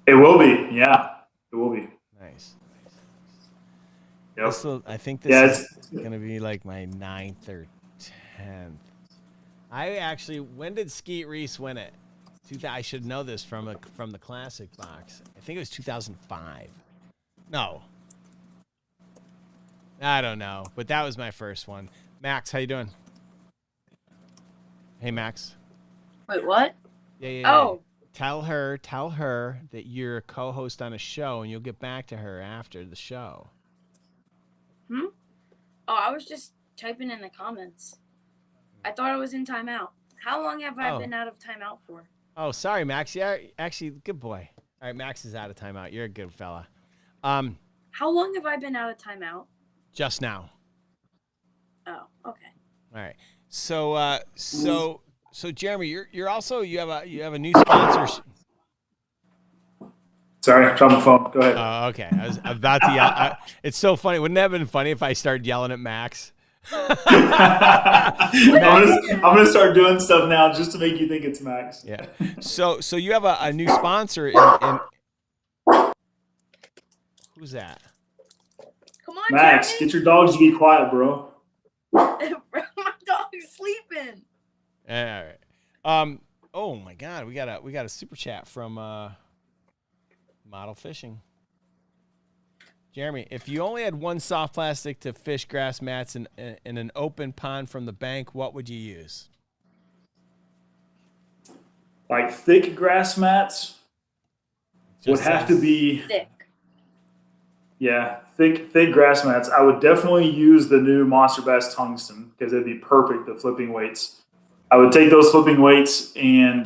It will be. Yeah, it will be. Nice. Yep. I think this is going to be like my 9th or 10th. When did Skeet Reese win it? I should know this from the classic box. I think it was 2005. No. I don't know, but that was my first one. Max, how you doing? Hey, Max. Wait, what? Yeah. Oh. Tell her that you're a co-host on a show, and you'll get back to her after the show. Oh, I was just typing in the comments. I thought I was in timeout. How long have I been out of timeout for? Oh, sorry, Max. Yeah, actually, good boy. All right, Max is out of timeout. You're a good fella. How long have I been out of timeout? Just now. Oh, okay. All right. So Jeremy, you're also you have a new sponsor. Sorry, I dropped my phone. Go ahead. Oh, okay. I was about to yell. It's so funny. Wouldn't it have been funny if I started yelling at Max? I'm gonna start doing stuff now just to make you think it's Max. Yeah. So you have a new sponsor. Who's that? Come on, Max, Jeremy. get your dogs to be quiet, bro. My dog's sleeping. All right. Oh my God, we got a super chat from Model Fishing. Jeremy, if you only had one soft plastic to fish grass mats in an open pond from the bank, what would you use? Like thick grass mats would have to be thick. Yeah, thick grass mats. I would definitely use the new MONSTERBASS tungsten because it'd be perfect. The flipping weights. I would take those flipping weights, and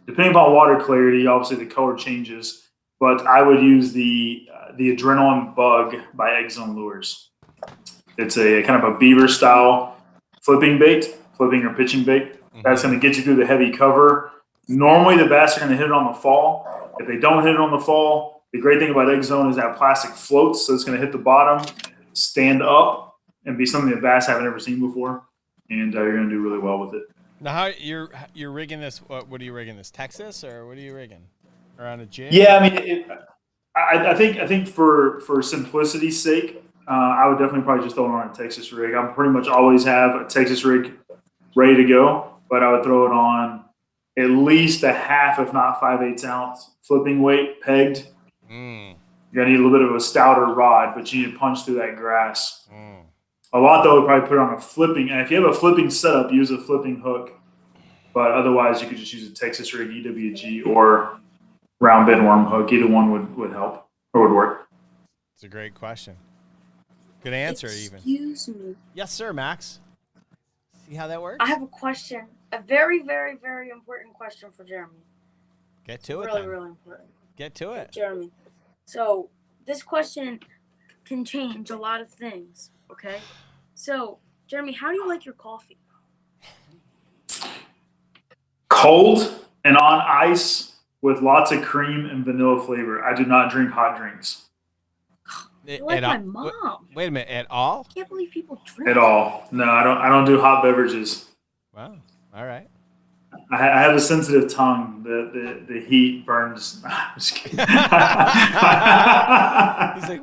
depending upon water clarity, obviously the color changes. But I would use the Adrenaline Bug by Egg Zone Lures. It's a kind of a beaver style flipping or pitching bait. That's going to get you through the heavy cover. Normally the bass are going to hit it on the fall. If they don't hit it on the fall, the great thing about Egg Zone is that plastic floats, so it's going to hit the bottom, stand up, and be something that bass haven't ever seen before, and you're going to do really well with it. Now, how you're rigging this? What are you rigging this? Texas, or what are you rigging? Or on a jig? Yeah, I mean, I think for simplicity's sake, I would definitely probably just throw it on a Texas rig. I pretty much always have a Texas rig ready to go, but I would throw it on at least a half, if not 5/8 ounce flipping weight pegged. You're gonna need a little bit of a stouter rod, but you need to punch through that grass. A lot though would probably put it on a flipping, and if you have a flipping setup, use a flipping hook. But otherwise, you could just use a Texas rig, EWG, or round bend worm hook. Either one would help or would work. It's a great question. Good answer, even. Excuse me. Yes, sir, Max. See how that works? I have a question. A very, very, very important question for Jeremy. Get to it. Really, then. really important. Get to it. Jeremy. So this question can change a lot of things. Okay. So Jeremy, how do you like your coffee? Cold and on ice with lots of cream and vanilla flavor. I do not drink hot drinks You're like my mom. Wait a minute. At all? I can't believe people drink at all. No, I don't do hot beverages. Wow. All right. I have a sensitive tongue. The heat burns. I'm just kidding. He's like,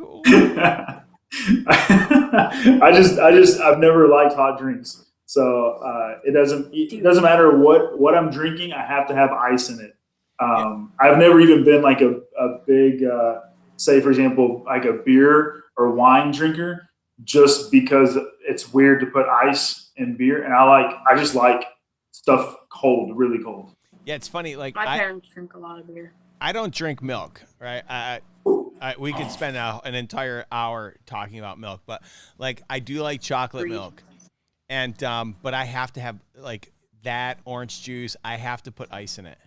I've never liked hot drinks. So it doesn't matter what I'm drinking. I have to have ice in it. I've never even been like a big, say for example, like a beer or wine drinker, just because it's weird to put ice in beer. And I just like stuff cold, really cold. Yeah, it's funny. Like My parents drink a lot of beer. I don't drink milk, right? We could spend an entire hour talking about milk, but like I do like chocolate milk, and but I have to have like that orange juice. I have to put ice in it.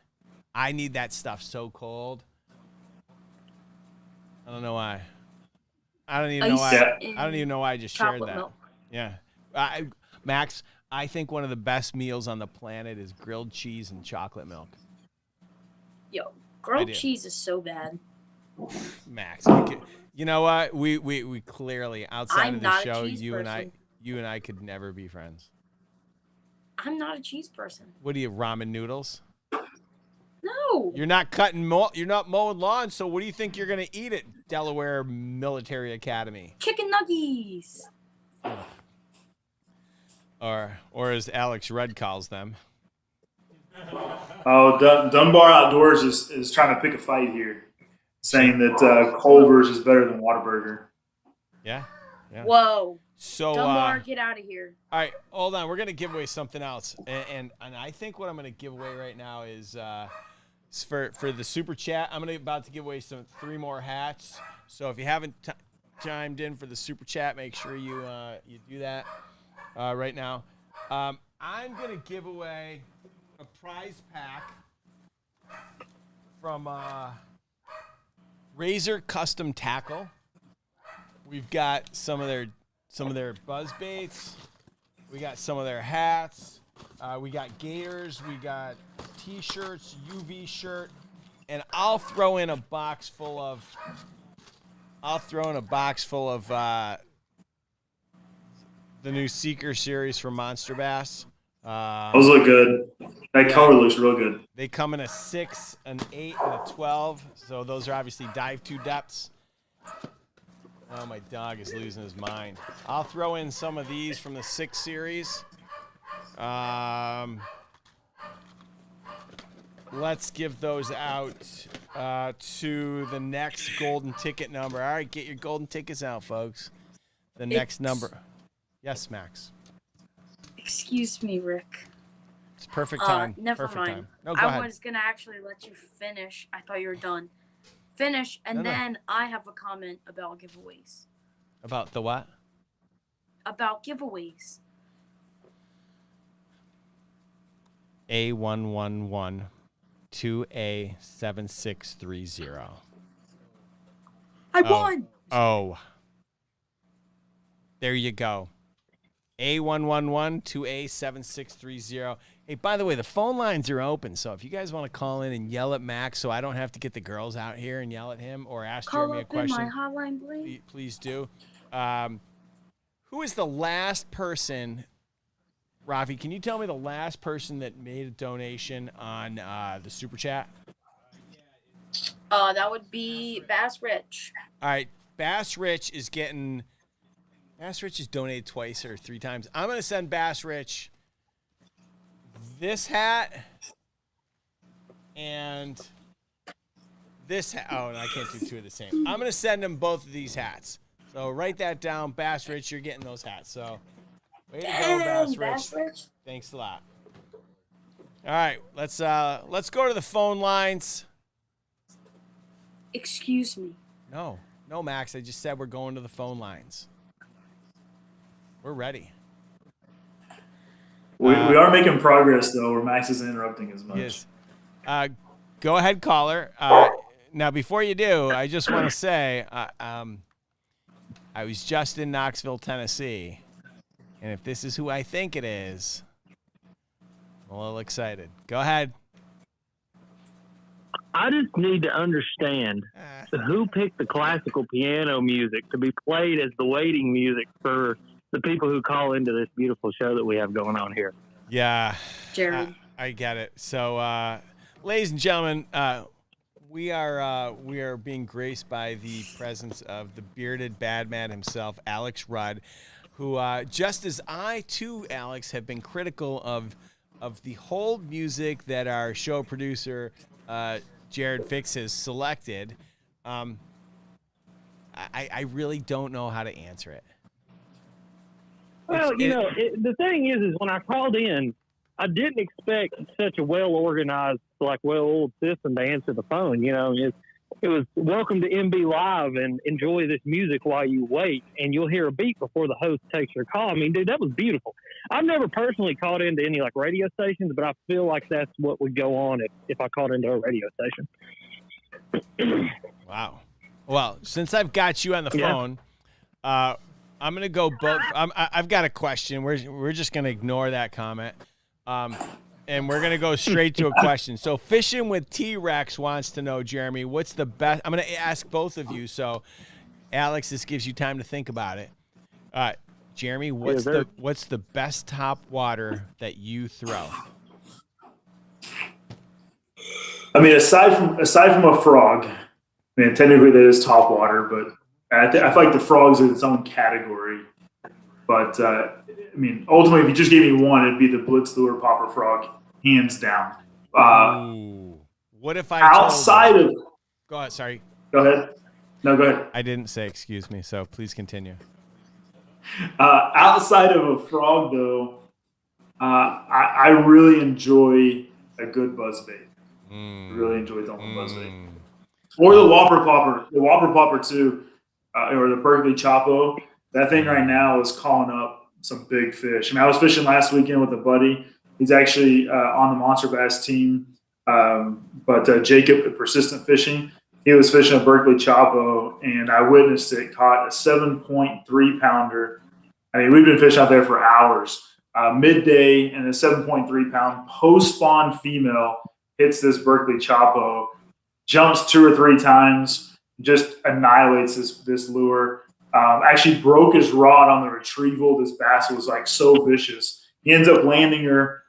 I need that stuff so cold. I don't know why. I don't even know why. I don't even know why I just shared that. Milk. Yeah, Max. I think one of the best meals on the planet is grilled cheese and chocolate milk. Yo, grilled cheese is so bad. Max, you know what? We clearly outside of the show, you and I could never be friends. I'm not a cheese person. What are you, ramen noodles? No. You're not you're not mowing lawns, so what do you think you're gonna eat at Delaware Military Academy? Chicken nuggies. Or as Alex Rudd calls them. Oh, Dunbar Outdoors is trying to pick a fight here, saying that Culver's is better than Whataburger. Yeah. Whoa. So Dunbar, get out of here. All right, hold on. We're gonna give away something else, and I think what I'm gonna give away right now is for the super chat. I'm about to give away 3 more hats. So if you haven't chimed in for the super chat, make sure you do that right now. I'm gonna give away a prize pack from Razor Custom Tackle. We've got some of their buzz baits. We got some of their hats. We got gaiters. We got t-shirts, UV shirt, and I'll throw in a box full of the new Seeker series from Monster Bass. Those look good. That color looks real good. They come in a 6, an 8, and a 12. So those are obviously dive 2 depths. Oh, my dog is losing his mind. I'll throw in some of these from the 6 series. Let's give those out to the next golden ticket number. All right, get your golden tickets out, folks. The next number. Yes, Max. Excuse me, Rick. It's perfect time. Never perfect mind. Time. No, go ahead. I was going to actually let you finish. I thought you were done. Finish, and then I have a comment about giveaways. About the what? About giveaways. A111 2A7630. I won! Oh. There you go. A111 2A7630. Hey, by the way, the phone lines are open, so if you guys want to call in and yell at Max so I don't have to get the girls out here and yell at him or ask Jeremy a question, in my hotline, please do. Who is the last person, Rafi, can you tell me the last person that made a donation on the Super Chat? That would be Bass Rich. All right, Bass Rich has donated twice or 3 times. I'm going to send Bass Rich this hat and this hat. Oh, no, I can't do 2 of the same. I'm going to send him both of these hats. So write that down. Bass Rich, you're getting those hats. So way to go, Bass Rich. Thanks a lot. All right, let's go to the phone lines. Excuse me. No, Max. I just said we're going to the phone lines. We're ready. We are making progress, though, where Max isn't interrupting as much. Yes. Go ahead, caller. Now, before you do, I just want to say I was just in Knoxville, Tennessee, and if this is who I think it is, I'm a little excited. Go ahead. I just need to understand who picked the classical piano music to be played as the waiting music for the people who call into this beautiful show that we have going on here. Yeah. Jared. I get it. So, ladies and gentlemen, we are being graced by the presence of the bearded bad man himself, Alex Rudd, who, just as I too, Alex, have been critical of the whole music that our show producer, Jared Fix, has selected. I really don't know how to answer it. Well, the thing is when I called in, I didn't expect such a well-organized, like well-oiled system to answer the phone. You know, it was welcome to MB Live and enjoy this music while you wait, and you'll hear a beat before the host takes your call. I mean, dude, that was beautiful. I've never personally called into any like radio stations, but I feel like that's what would go on if I called into a radio station. Wow. Well, since I've got you on the phone, I'm gonna go both. I've got a question. We're just gonna ignore that comment. And we're going to go straight to a question. So Fishing with T-Rex wants to know, Jeremy, what's the best? I'm going to ask both of you. So, Alex, this gives you time to think about it. Jeremy, what's the best top water that you throw? I mean, aside from a frog, I mean, technically that is top water, but I feel like the frogs are its own category. But I mean, ultimately, if you just gave me one, it'd be the Blitz Lure Popper Frog, hands down. What if I outside of? Go ahead. Sorry. Go ahead. No, go ahead. I didn't say excuse me, so please continue. Outside of a frog, though, I really enjoy a good buzzbait. Really enjoy throwing buzzbait. Or the Whopper Popper. The Whopper Popper, too, or the Berkeley Chapo. That thing right now is calling up some big fish. I mean, I was fishing last weekend with a buddy. He's actually on the Monster Bass team, but Jacob at Persistent Fishing. He was fishing a Berkeley Chapo, and I witnessed it. Caught a 7.3 pounder. I mean, we've been fishing out there for hours. Midday, and a 7.3 pound post-spawn female hits this Berkeley Chapo, jumps 2 or 3 times, just annihilates this lure. Actually broke his rod on the retrieval. This bass was like so vicious. He ends up landing her.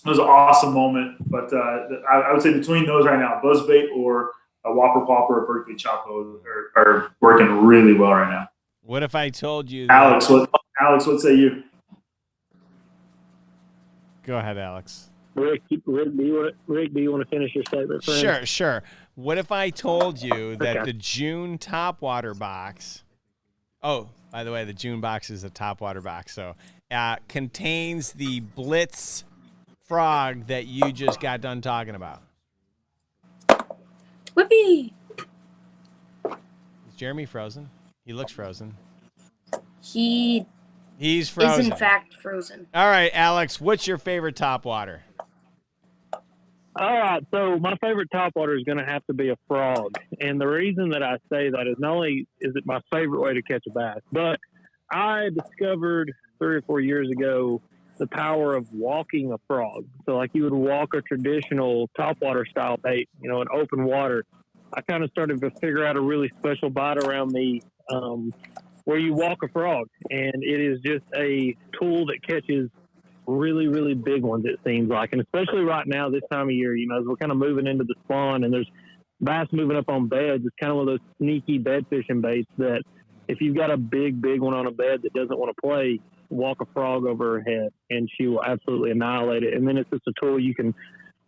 It was an awesome moment. But I would say between those right now, buzzbait or a Whopper Popper or Berkeley Chapo are working really well right now. What if I told you, Alex? What say you? Go ahead, Alex. Rick, do you want to finish your statement, friend? Sure. What if I told you that the June topwater box? Oh, by the way, the June box is a topwater box, so contains the Blitz frog that you just got done talking about. Whippy! Is Jeremy frozen? He looks frozen. He's frozen. is in fact frozen. All right, Alex, what's your favorite topwater? All right, so my favorite topwater is going to have to be a frog. And the reason that I say that is not only is it my favorite way to catch a bass, but I discovered 3 or 4 years ago the power of walking a frog. So like you would walk a traditional topwater style bait, you know, in open water. I kind of started to figure out a really special bite around me where you walk a frog. And it is just a tool that catches really, really big ones, it seems like. And especially right now, this time of year, you know, as we're kind of moving into the spawn and there's bass moving up on beds, it's kind of one of those sneaky bed fishing baits that if you've got a big one on a bed that doesn't want to play, walk a frog over her head and she will absolutely annihilate it. And then it's just a tool you can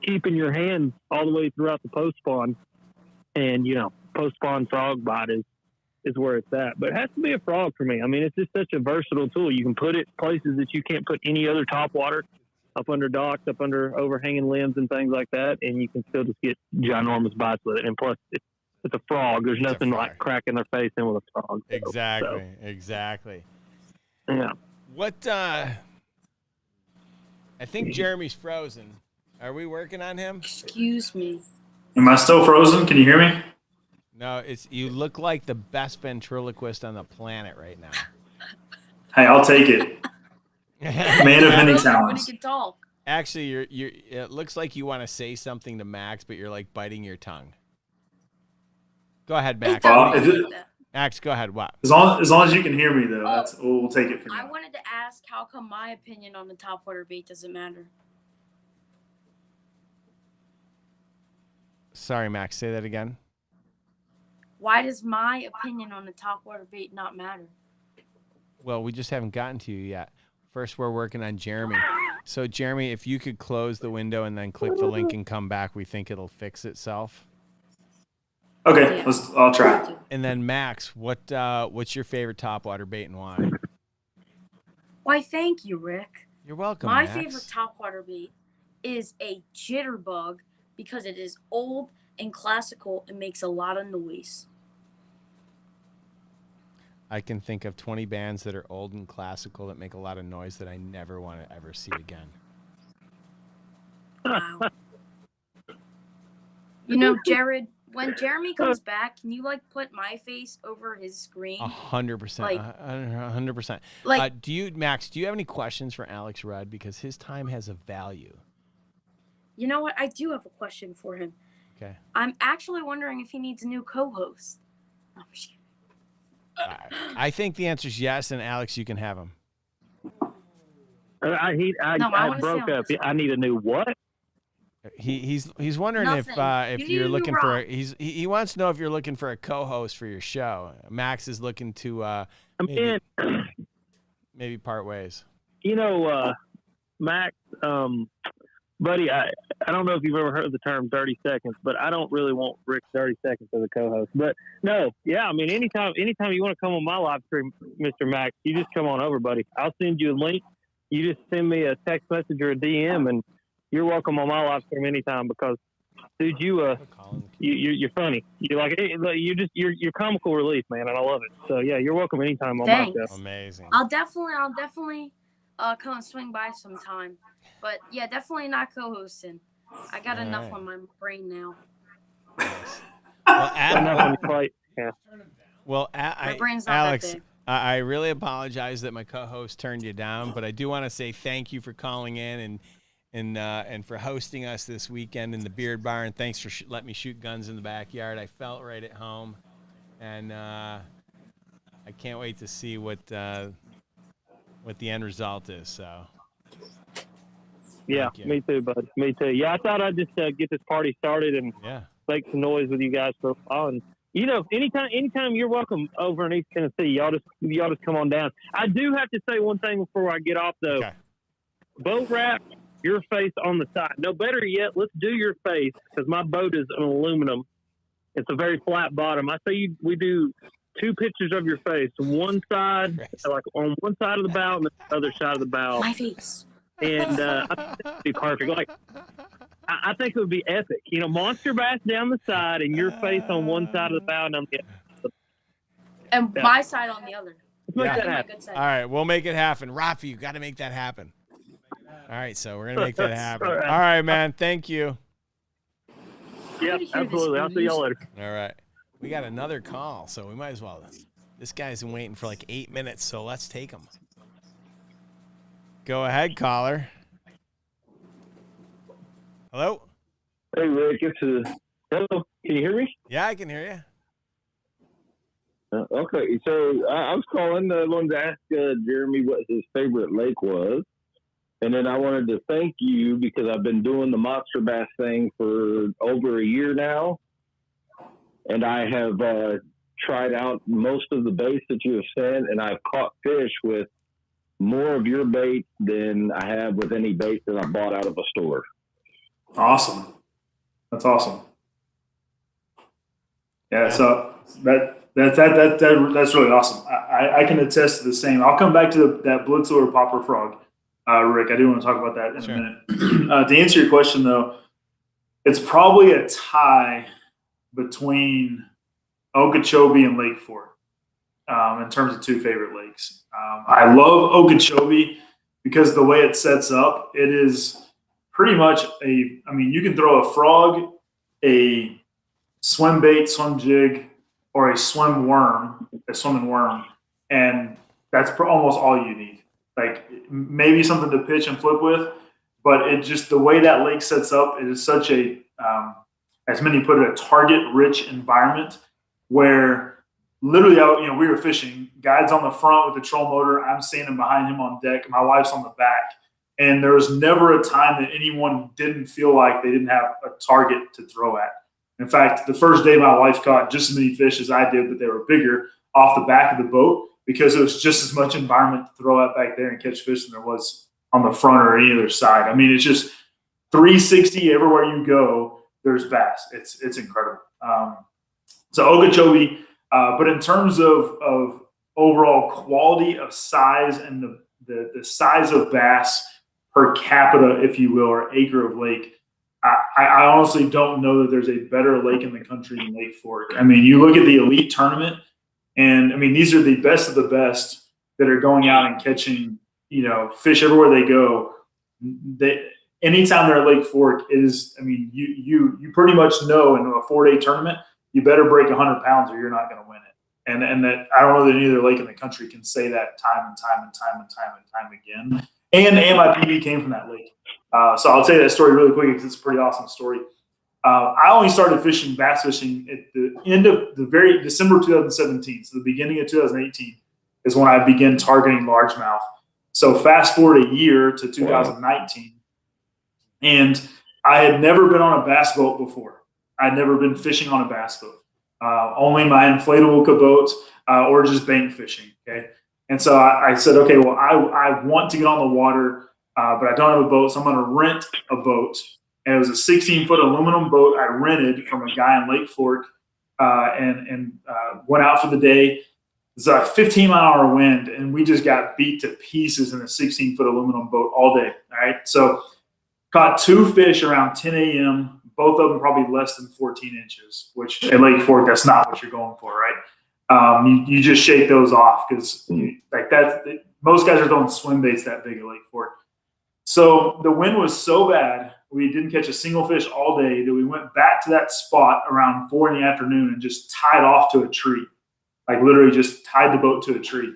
keep in your hand all the way throughout the post spawn. And, you know, post spawn frog bite is where it's at. But it has to be a frog for me. I mean, it's just such a versatile tool. You can put it places that you can't put any other topwater, up under docks, up under overhanging limbs and things like that, and you can still just get ginormous bites with it. And plus, it's a frog. There's nothing like cracking their face in with a frog. Exactly. Yeah. What, I think Jeremy's frozen. Are we working on him? Excuse me. Am I still frozen? Can you hear me? No, you look like the best ventriloquist on the planet right now. Hey, I'll take it. Man of many talents. When you can talk. Actually, it looks like you want to say something to Max, but you're like biting your tongue. Go ahead, Max. Max, go ahead. What? As long as you can hear me, though, we'll take it from I you. wanted to ask, how come my opinion on the topwater bait doesn't matter? Sorry, Max. Say that again. Why does my opinion on the topwater bait not matter? Well, we just haven't gotten to you yet. First, we're working on Jeremy. So, Jeremy, if you could close the window and then click the link and come back, we think it'll fix itself. Okay, Yeah. I'll try. And then, Max, what's your favorite topwater bait and why? Why, thank you, Rick. You're welcome, My Max. favorite topwater bait is a jitterbug because it is old and classical and makes a lot of noise. I can think of 20 bands that are old and classical that make a lot of noise that I never want to ever see again. Wow. You know, Jared, when Jeremy comes back, can you put my face over his screen? 100%. Like- 100%. Like, Max, do you have any questions for Alex Rudd? Because his time has a value. you know what? I do have a question for him. Okay. I'm actually wondering if he needs a new co-host. I'm just kidding. I think the answer is yes, and Alex, you can have him. I wanna broke stay on up. this one. I need a new what? He's wondering Nothing. if You you're need a looking new for rock. he wants to know if you're looking for a co-host for your show. Max is looking to I mean, maybe part ways. you know, Max, buddy, I don't know if you've ever heard the term 30 seconds, but I don't really want Rick 30 seconds as a co-host. But no, yeah, I mean, anytime you want to come on my live stream, Mr. Max, you just come on over, buddy. I'll send you a link. You just send me a text message or a DM, and you're welcome on my live stream anytime because, dude, you're funny. You're comical relief, man, and I love it. So yeah, you're welcome anytime on my Thanks. show. Amazing. I'll definitely come and swing by sometime. But yeah, definitely not co-hosting. I got All enough right. on my brain now. Nice. Well, Enough on your plate. Yeah. Well, My brain's not Alex, that big. I really apologize that my co-host turned you down, but I do want to say thank you for calling in and for hosting us this weekend in the Beard Bar, and thanks for letting me shoot guns in the backyard. I felt right at home, and I can't wait to see what the end result is. So. Yeah, Thank you. me too, bud. Me too. Yeah, I thought I'd just get this party started and make some noise with you guys for a while. And you know, anytime you're welcome over in East Tennessee. Y'all just come on down. I do have to say one thing before I get off though. Okay. Boat wrap your face on the side. No, better yet, let's do your face because my boat is an aluminum. It's a very flat bottom. I say we do 2 pictures of your face, one side, like on one side of the bow and the other side of the bow. My face. And I think it'd be perfect. Like, I think it would be epic. You know, monster bass down the side and your face on one side of the bow and on the other. And my side on the other. Let's make that My happen. good side. All right, we'll make it happen. Rafi, you got to make that happen. All right, so we're going to make that happen. All right, man. Thank you. Yeah, absolutely. I'll see y'all later. All right. We got another call, so we might as well. This guy's been waiting for like 8 minutes, so let's take him. Go ahead, caller. Hello? Hey, Rick. Hello. Can you hear me? Yeah, I can hear you. Okay. So I was calling. I wanted to ask Jeremy what his favorite lake was. And then I wanted to thank you because I've been doing the monster bass thing for over a year now. And I have tried out most of the baits that you have sent, and I've caught fish with more of your bait than I have with any bait that I bought out of a store. Awesome. That's awesome. Yeah, so that's really awesome. I can attest to the same. I'll come back to that Blitzler popper frog, Rick. I do want to talk about that in a minute. To answer your question, though, it's probably a tie between Okeechobee and Lake Fork in terms of 2 favorite lakes. I love Okeechobee because the way it sets up, it is pretty much you can throw a frog, a swim bait, swim jig, or a swimming worm, and that's almost all you need. Like maybe something to pitch and flip with, but it just the way that lake sets up, it is such a, as many put it, a target-rich environment where literally, we were fishing. Guide's on the front with the troll motor. I'm standing behind him on deck. My wife's on the back. And there was never a time that anyone didn't feel like they didn't have a target to throw at. In fact, the first day my wife caught just as many fish as I did, but they were bigger off the back of the boat because it was just as much environment to throw at back there and catch fish than there was on the front or any other side. I mean, it's just 360 everywhere you go. There's bass. It's incredible. So Okeechobee, but in terms of overall quality of size and the size of bass per capita, if you will, or acre of lake, I honestly don't know that there's a better lake in the country than Lake Fork. I mean, you look at the elite tournament, and I mean, these are the best of the best that are going out and catching, fish everywhere they go. Anytime they're at Lake Fork is, I mean, you pretty much know in a 4-day tournament, you better break 100 pounds or you're not going to win it. And that I don't know that any other lake in the country can say that time and time and time and time and time again. And my PB came from that lake. So I'll tell you that story really quick because it's a pretty awesome story. I only started bass fishing at the end of December 2017. So the beginning of 2018 is when I began targeting largemouth. So fast forward a year to 2019, and I had never been on a bass boat before. I'd never been fishing on a bass boat, only my inflatable boat or just bank fishing. Okay. And so I said, okay, well, I want to get on the water, but I don't have a boat, so I'm going to rent a boat. And it was a 16-foot aluminum boat I rented from a guy in Lake Fork, and went out for the day. It's a 15-mile-an-hour wind, and we just got beat to pieces in a 16-foot aluminum boat all day. All right, so caught 2 fish around 10 a.m., both of them probably less than 14 inches, which at Lake Fork, that's not what you're going for, right? You just shake those off because most guys are throwing swim baits that big at Lake Fork. So the wind was so bad, we didn't catch a single fish all day that we went back to that spot around 4 in the afternoon and just tied off to a tree. Like literally just tied the boat to a tree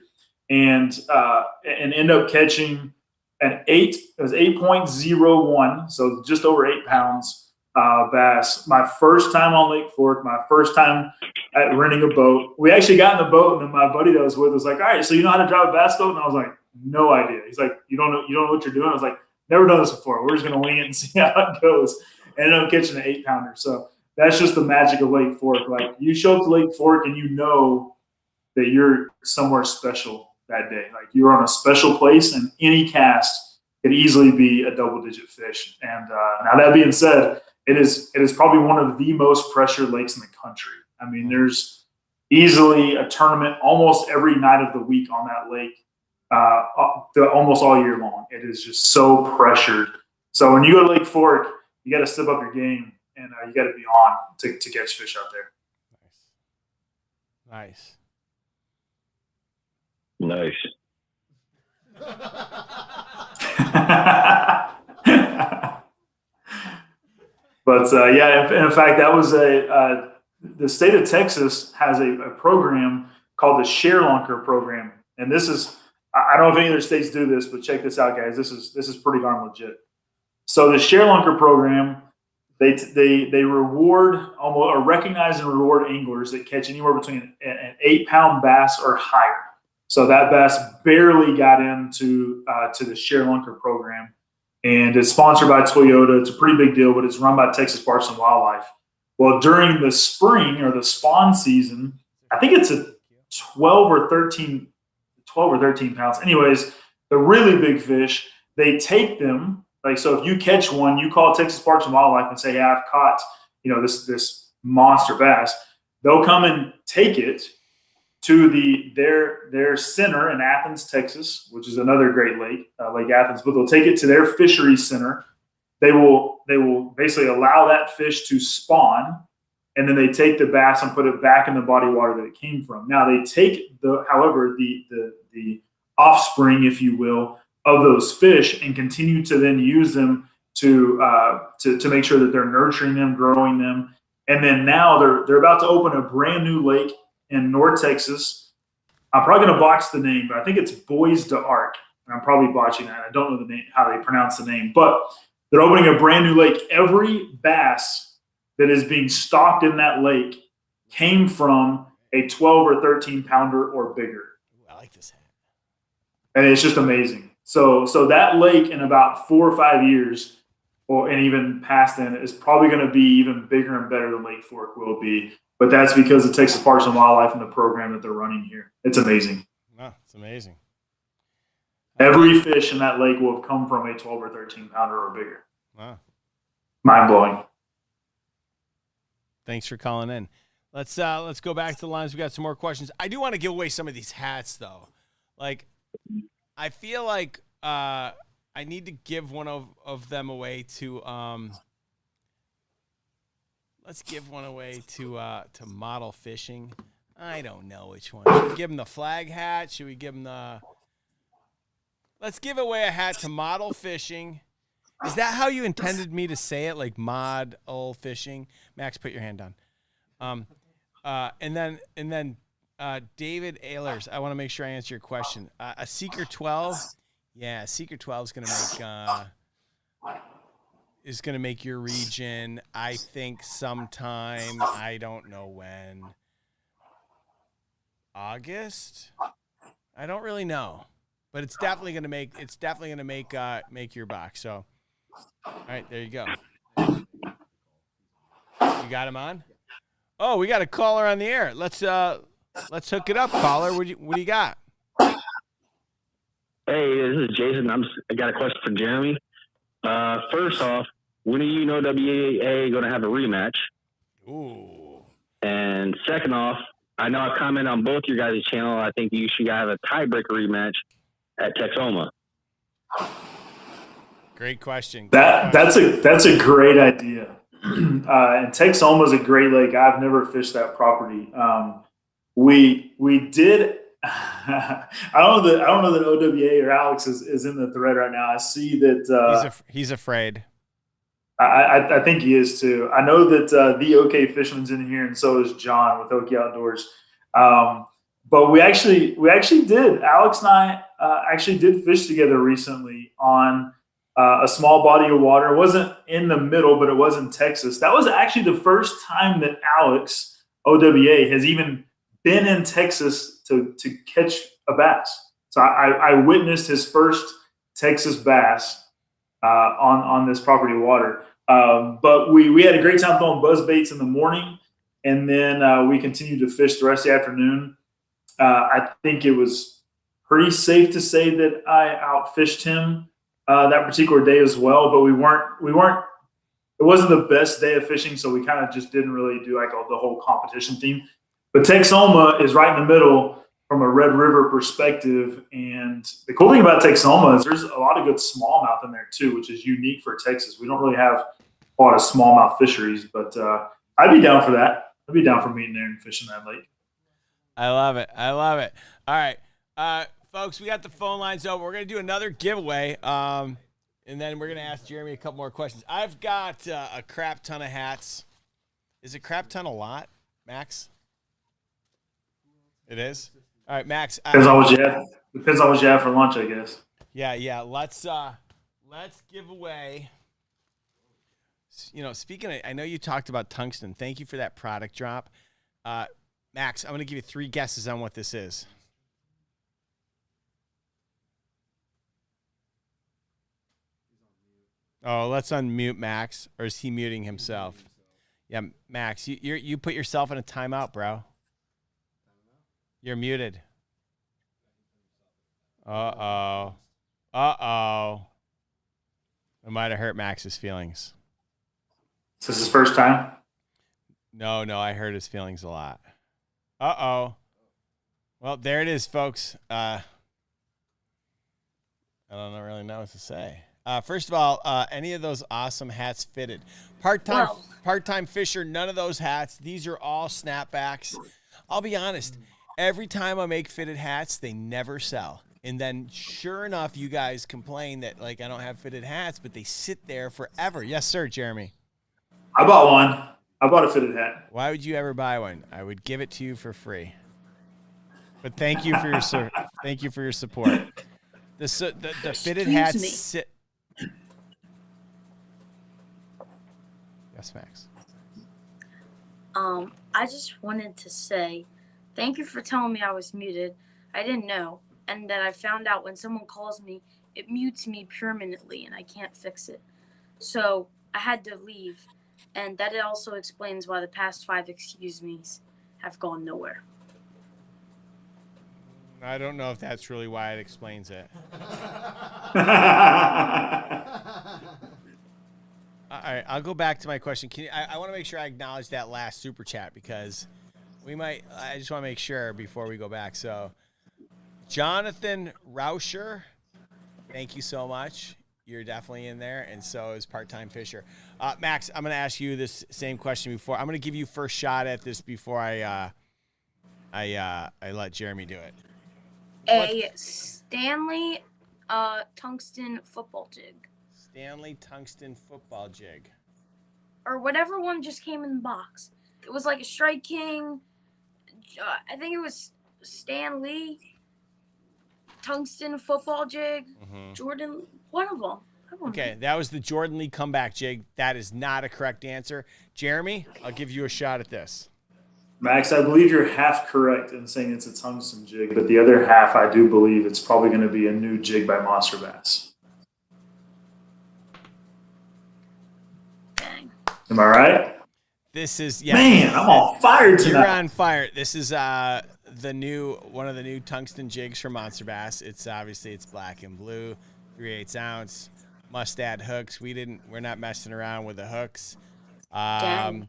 and end up catching it was 8.01, so just over 8 pounds bass. My first time on Lake Fork, my first time at renting a boat. We actually got in the boat, and then my buddy that was with was like, all right, so you know how to drive a bass boat? And I was like, no idea. He's like, you don't know what you're doing? I was like, never done this before. We're just going to wing it and see how it goes. And ended up catching an 8-pounder. So that's just the magic of Lake Fork. Like you show up to Lake Fork and you know that you're somewhere special that day. Like you're on a special place, and any cast could easily be a double-digit fish. And now that being said, it is probably one of the most pressured lakes in the country. I mean, there's easily a tournament almost every night of the week on that lake, almost all year long. It is just so pressured. So when you go to Lake Fork, you got to step up your game, and you got to be on to catch fish out there. Nice. Nice. But yeah, in fact, that was the state of Texas has a program called the Lunker program, and this is, I don't know if any other states do this, but check this out, guys. This is pretty darn legit. So the Lunker program, they reward or recognize and reward anglers that catch anywhere between an 8-pound bass or higher. So that bass barely got into to the Lunker program, and it's sponsored by Toyota. It's a pretty big deal, but it's run by Texas Parks and Wildlife. Well, during the spring or the spawn season, I think it's a 12 or 13 pounds. Anyways, the really big fish, they take them. Like, so if you catch one, you call Texas Parks and Wildlife and say, "Hey, I've caught, this monster bass." They'll come and take it to their center in Athens, Texas, which is another great lake, Lake Athens. But they'll take it to their fishery center. They will basically allow that fish to spawn, and then they take the bass and put it back in the body water that it came from. Now they take the offspring, if you will, of those fish and continue to then use them to make sure that they're nurturing them, growing them, and then now they're about to open a brand new lake in North Texas. I'm probably going to botch the name, but I think it's Bois d'Arc, and I'm probably botching that. I don't know the name, how they pronounce the name, but they're opening a brand new lake. Every bass that is being stocked in that lake came from a 12 or 13 pounder or bigger. Ooh, I like this hat. And it's just amazing. So that lake in about 4 or 5 years, and even past then, is probably going to be even bigger and better than Lake Fork will be. But that's because of Texas Parks and Wildlife and the program that they're running here. It's amazing. Wow, it's amazing. Every fish in that lake will have come from a 12 or 13 pounder or bigger. Wow. Mind blowing. Thanks for calling in. Let's go back to the lines. We got some more questions. I do want to give away some of these hats though. Like, I feel like I I need to give one of them away to let's give one away to Model Fishing. I don't know which one. Should we give him the flag hat? Should we give him the... Let's give away a hat to Model Fishing. Is that how you intended me to say it? Like Model Fishing? Max, put your hand down. And then David Ehlers, I want to make sure I answer your question. A Seeker 12? Yeah, Seeker 12 is gonna make your region, I think sometime, I don't know when. August? I don't really know. But it's definitely gonna make your box. So all right, there you go. You got him on? Oh, we got a caller on the air. Let's hook it up, caller. What do you got? Hey, this is Jason. I got a question for Jeremy. First off, when are you and OWA going to have a rematch? Ooh. And second off, I know I comment on both your guys' channel. I think you should have a tiebreaker rematch at Texoma. Great question. That's a great idea. And Texoma is a great lake. I've never fished that property. We did. I don't know that OWA or Alex is in the thread right now. I see that he's afraid. I think he is too. I know that the OK Fisherman's in here, and so is John with OK Outdoors. But we actually did. Alex and I actually did fish together recently on a small body of water. It wasn't in the middle, but it was in Texas. That was actually the first time that Alex OWA has even been in Texas to catch a bass. So I witnessed his first Texas bass on this property of water. But we had a great time throwing buzz baits in the morning, and then we continued to fish the rest of the afternoon. I think it was pretty safe to say that I outfished him that particular day as well, but we weren't. It wasn't the best day of fishing, so we kind of just didn't really do like the whole competition theme. But Texoma is right in the middle from a Red River perspective, and the cool thing about Texoma is there's a lot of good smallmouth in there too, which is unique for Texas. We don't really have a lot of smallmouth fisheries, but I'd be down for that. I'd be down for meeting there and fishing that lake. I love it. All right. Folks, we got the phone lines open. We're going to do another giveaway, and then we're going to ask Jeremy a couple more questions. I've got a crap ton of hats. Is a crap ton a lot, Max? It is? All right, Max. Depends on what you have. Depends on what you have for lunch, I guess. Yeah. Let's give away. You know, speaking of, I know you talked about tungsten. Thank you for that product drop. Max, I'm going to give you 3 guesses on what this is. Oh, let's unmute Max, or is he muting himself? Yeah, Max, you put yourself in a timeout, bro. You're muted. Uh-oh. It might have hurt Max's feelings. Is this his first time? No, I hurt his feelings a lot. Uh-oh. Well, there it is, folks. I don't really know what to say. First of all, any of those awesome hats fitted. Part-time fisher, none of those hats. These are all snapbacks. I'll be honest. Every time I make fitted hats, they never sell. And then, sure enough, you guys complain that like I don't have fitted hats, but they sit there forever. Yes, sir, Jeremy. I bought one. I bought a fitted hat. Why would you ever buy one? I would give it to you for free. But thank you for your support. The fitted hats sit. Yes, Max. I just wanted to say thank you for telling me I was muted. I didn't know. And that I found out when someone calls me, it mutes me permanently and I can't fix it. So I had to leave. And that also explains why the past 5 excuse me's have gone nowhere. I don't know if that's really why it explains it. All right, I'll go back to my question. I want to make sure I acknowledge that last super chat because I just want to make sure before we go back. So, Jonathan Rauscher, thank you so much. you're definitely in there, and so is Part-Time Fisher. Max, I'm going to ask you this same question before. I'm going to give you first shot at this before I let Jeremy do it. A Stanley tungsten football jig. Stanley tungsten football jig. Or whatever one just came in the box. It was like a Strike King. I think it was Stan Lee tungsten football jig. Mm-hmm. Jordan, one of them. Okay, that was the Jordan Lee comeback jig. That is not a correct answer. Jeremy, I'll give you a shot at this. Max, I believe you're half correct in saying it's a tungsten jig, but the other half, I do believe it's probably going to be a new jig by Monster Bass. Dang. Am I right? This is Man, I'm on fire tonight. You're on fire. This is one of the new tungsten jigs from Monster Bass. It's black and blue, 3/8 ounce, must add hooks. We're not messing around with the hooks. Dang.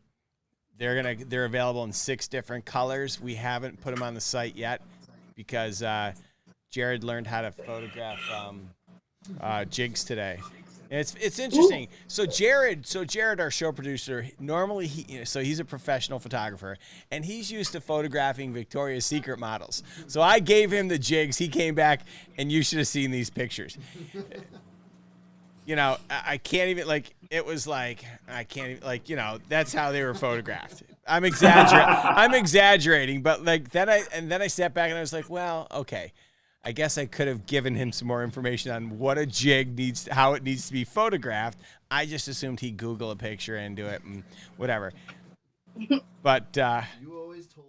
They're available in 6 different colors. We haven't put them on the site yet because Jared learned how to photograph jigs today. And it's interesting. Ooh. So Jared, our show producer, normally he's a professional photographer, and he's used to photographing Victoria's Secret models. So I gave him the jigs. He came back, and you should have seen these pictures. I can't even it was like I can't even that's how they were photographed. I'm exaggerating, but then I sat back and I was like, well, okay. I guess I could have given him some more information on what a jig how it needs to be photographed. I just assumed he'd Google a picture and do it and whatever. But you always told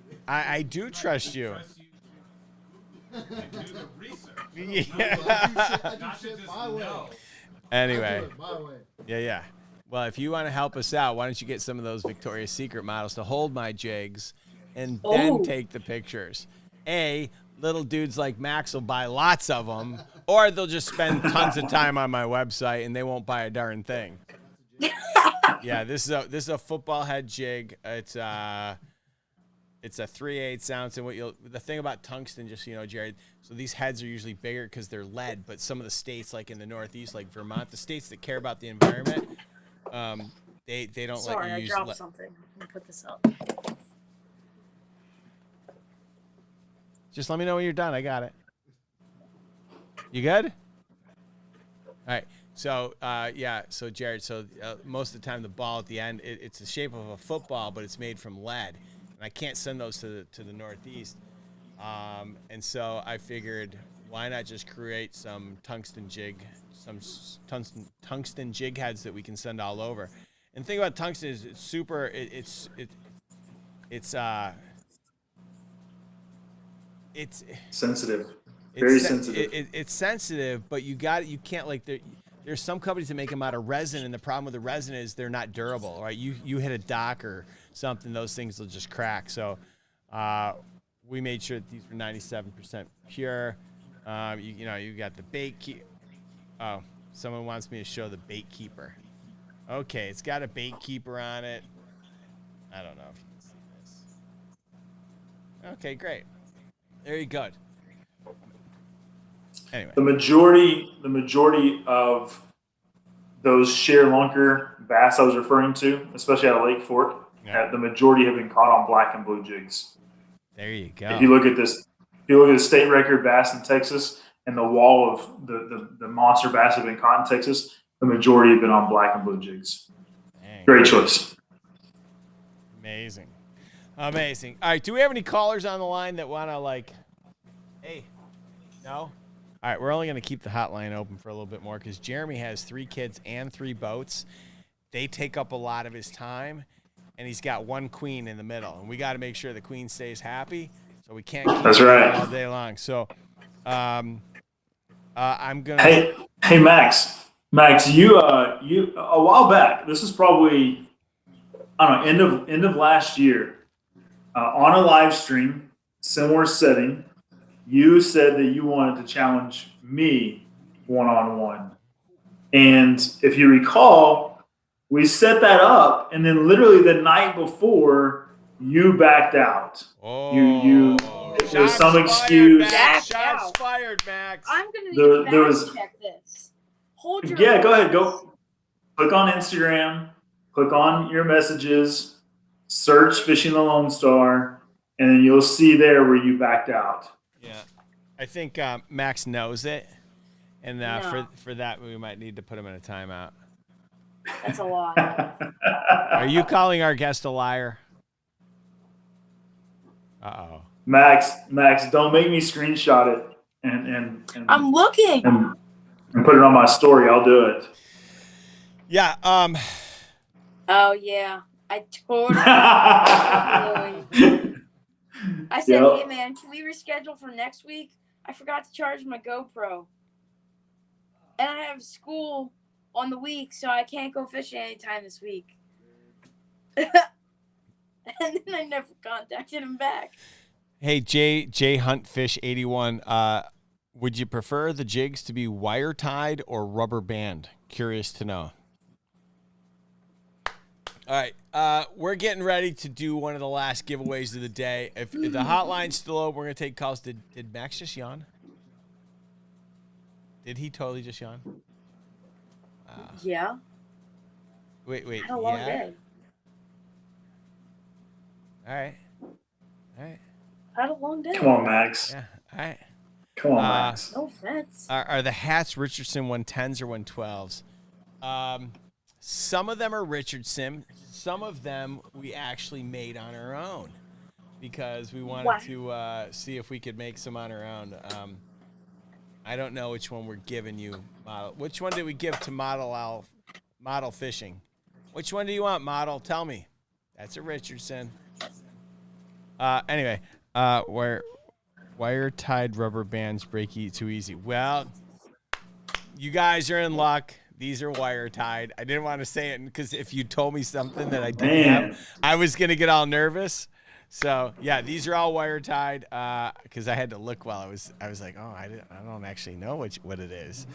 me I do trust you. do the research. Yeah. I do shit my way. Anyway. I do it my way. Yeah. Well, if you want to help us out, why don't you get some of those Victoria's Secret models to hold my jigs and then take the pictures? Little dudes like Max will buy lots of them, or they'll just spend tons of time on my website and they won't buy a darn thing. Yeah, this is a football head jig. It's a 3/8 ounce, and the thing about tungsten, just so you know, Jared. So these heads are usually bigger because they're lead, but some of the states, like in the Northeast, like Vermont, the states that care about the environment, they don't Sorry, let you use. I dropped something. Let me put this up. Just let me know when you're done. I got it. You good? All right. So, So, Jared, most of the time the ball at the end, it's the shape of a football, but it's made from lead. And I can't send those to the Northeast. And so I figured, why not just create some tungsten jig heads that we can send all over. And the thing about tungsten is it's super. It's sensitive, very sensitive. It's sensitive, but you can't there's some companies that make them out of resin, and the problem with the resin is they're not durable, right? You hit a dock or something, those things will just crack. So we made sure that these were 97% pure. You got the bait keeper. Oh, someone wants me to show the bait keeper. Okay, it's got a bait keeper on it. I don't know if you can see this. Okay, great. Very good. Anyway, the majority of those sheer lunker bass I was referring to, especially out of Lake Fork, the majority have been caught on black and blue jigs. There you go. If you look at the state record bass in Texas and the wall of the monster bass have been caught in Texas, the majority have been on black and blue jigs. Dang. Great choice. Amazing. All right, do we have any callers on the line that want to hey, no? All right, we're only going to keep the hotline open for a little bit more because Jeremy has 3 kids and 3 boats. They take up a lot of his time, and he's got one queen in the middle, and we got to make sure the queen stays happy, so we can't keep her all day long. So I'm going to... Hey, Max, you a while back, this is probably, I don't know, end of last year, on a live stream, similar setting, you said that you wanted to challenge me one-on-one. And if you recall, we set that up, and then literally the night before, you backed out. Oh. You was some fired, excuse. Max. Jack Shots out. fired, Max. I'm gonna need There- to there was- fact check this. Hold your Yeah, go ahead. horses. Go click on Instagram, click on your messages, search Fishing the LoneStar, and then you'll see there where you backed out. Yeah, I think Max knows it, and No. for that we might need to put him in a timeout. That's a lot. Are you calling our guest a liar? Uh-oh. Max, don't make me screenshot it and I'm looking. and put it on my story. I'll do it. Yeah. Oh yeah, I totally. I said, Yep. hey man, can we reschedule for next week? I forgot to charge my GoPro, and I have school on the week, so I can't go fishing anytime this week. And then I never contacted him back. Hey, J Hunt Fish 81. Would you prefer the jigs to be wire tied or rubber band? Curious to know. All right, we're getting ready to do one of the last giveaways of the day. If the hotline's still open, we're gonna take calls. Did Max just yawn? Did he totally just yawn? Yeah. Wait. I had a long Yeah. day. All right. I had a long day. Come on, Max. Yeah. All right. Come on, Max. No offense. Are the hats Richardson 110s or 112s? Some of them are Richardson. Some of them we actually made on our own because we wanted to see if we could make some on our own. I don't know which one we're giving you, Model. Which one did we give to Model Fishing? Which one do you want, Model? Tell me. That's a Richardson. Anyway, wire tied rubber bands break too easy. Well, you guys are in luck. These are wire tied. I didn't want to say it because if you told me something that I didn't have, I was gonna get all nervous. So yeah, these are all wire tied because I had to look while I was like, oh, I don't actually know what it is.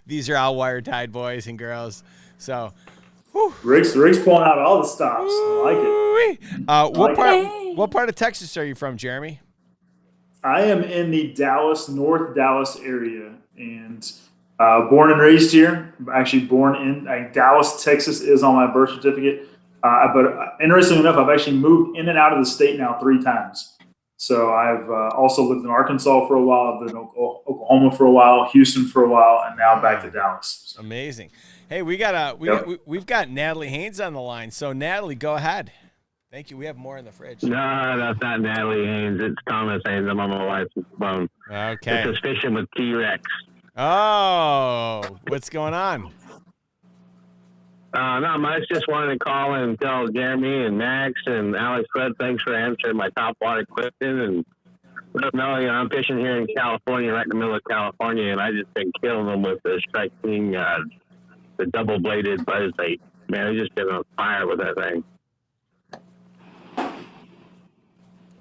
These are all wire tied, boys and girls. So. Rick's pulling out all the stops. I like it. What part of Texas are you from, Jeremy? I am in the North Dallas area, and born and raised here. Actually, born in Dallas, Texas, is on my birth certificate. But interestingly enough, I've actually moved in and out of the state now 3 times. So I've also lived in Arkansas for a while, I've lived in Oklahoma for a while, Houston for a while, and now back to Dallas. So. Amazing. Hey, we've got Natalie Haynes on the line. So Natalie, go ahead. Thank you. We have more in the fridge. No, that's not Natalie Haynes. It's Thomas Haynes. I'm on my wife's phone. Okay. This is Fishing with T-Rex. Oh, what's going on? Not much. Just wanted to call and tell Jeremy and Max and Alex Fred, thanks for answering my top water question. And let them know, I'm fishing here in California, right in the middle of California, and I just been killing them with the Strike King, the double-bladed buzzbait. Man, I just been on fire with that thing.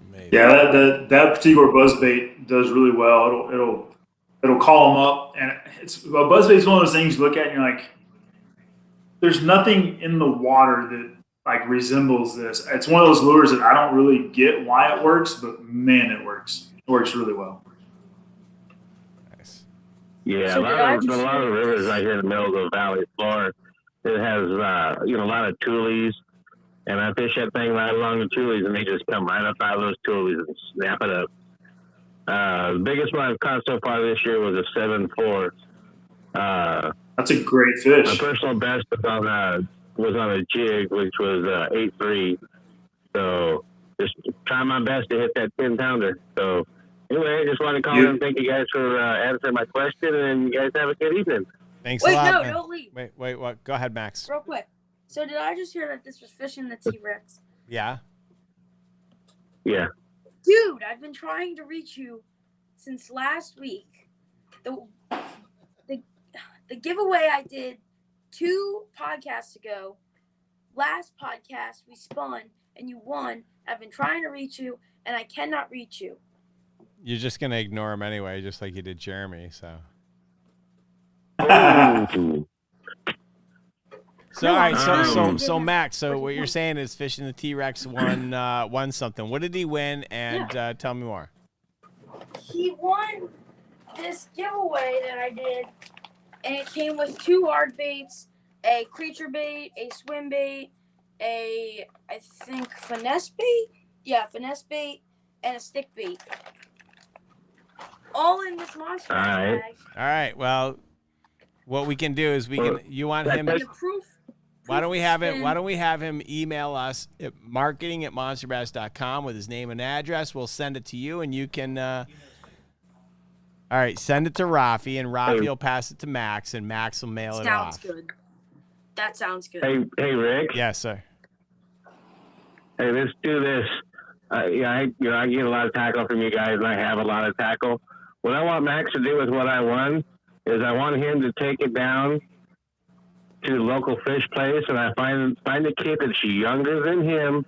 Amazing. Yeah, that particular buzzbait does really well. It'll call them up, and buzzbait's one of those things you look at and you're like, there's nothing in the water that like resembles this. It's one of those lures that I don't really get why it works, but man, it works. It works really well. Nice. Yeah, So a lot of rivers right here in the middle of the valley floor. It has a lot of tulies, and I fish that thing right along the tulies, and they just come right up out of those tulies and snap it up. The biggest one I've caught so far this year was a 7.4. That's a great fish. My personal best was on a jig, which was 8.3. So just trying my best to hit that 10-pounder. So anyway, I just want to call in and thank you guys for answering my question, and you guys have a good evening. Thanks a lot. No, don't leave. Wait, what? Go ahead, Max. Real quick. So did I just hear that this was Fishing the T-Rex? Yeah. Yeah. Dude, I've been trying to reach you since last week. The giveaway I did 2 podcasts ago. Last podcast we spun and you won. I've been trying to reach you and I cannot reach you. You're just gonna ignore him anyway, just like you did Jeremy. So So all right, Um, so Max. So what you're saying is Fishing the T-Rex won something. What did he win? And tell me more. He won this giveaway that I did, and it came with 2 hard baits, a creature bait, a swim bait, I think finesse bait. Yeah, finesse bait, and a stick bait. All in this monster All right. bag. All right. Well, what we can do is you want him. And the proof. Why don't we have him? spin. Why don't we have him email us at marketing@monsterbass.com with his name and address? We'll send it to you, and you can. All right, send it to Rafi, and Rafi will pass it to Max, and Max will mail it off. Sounds good. That sounds good. Hey, Rick. Yes, sir. Hey, let's do this. I get a lot of tackle from you guys, and I have a lot of tackle. What I want Max to do with what I won is I want him to take it down to the local fish place, and I find a kid that's younger than him,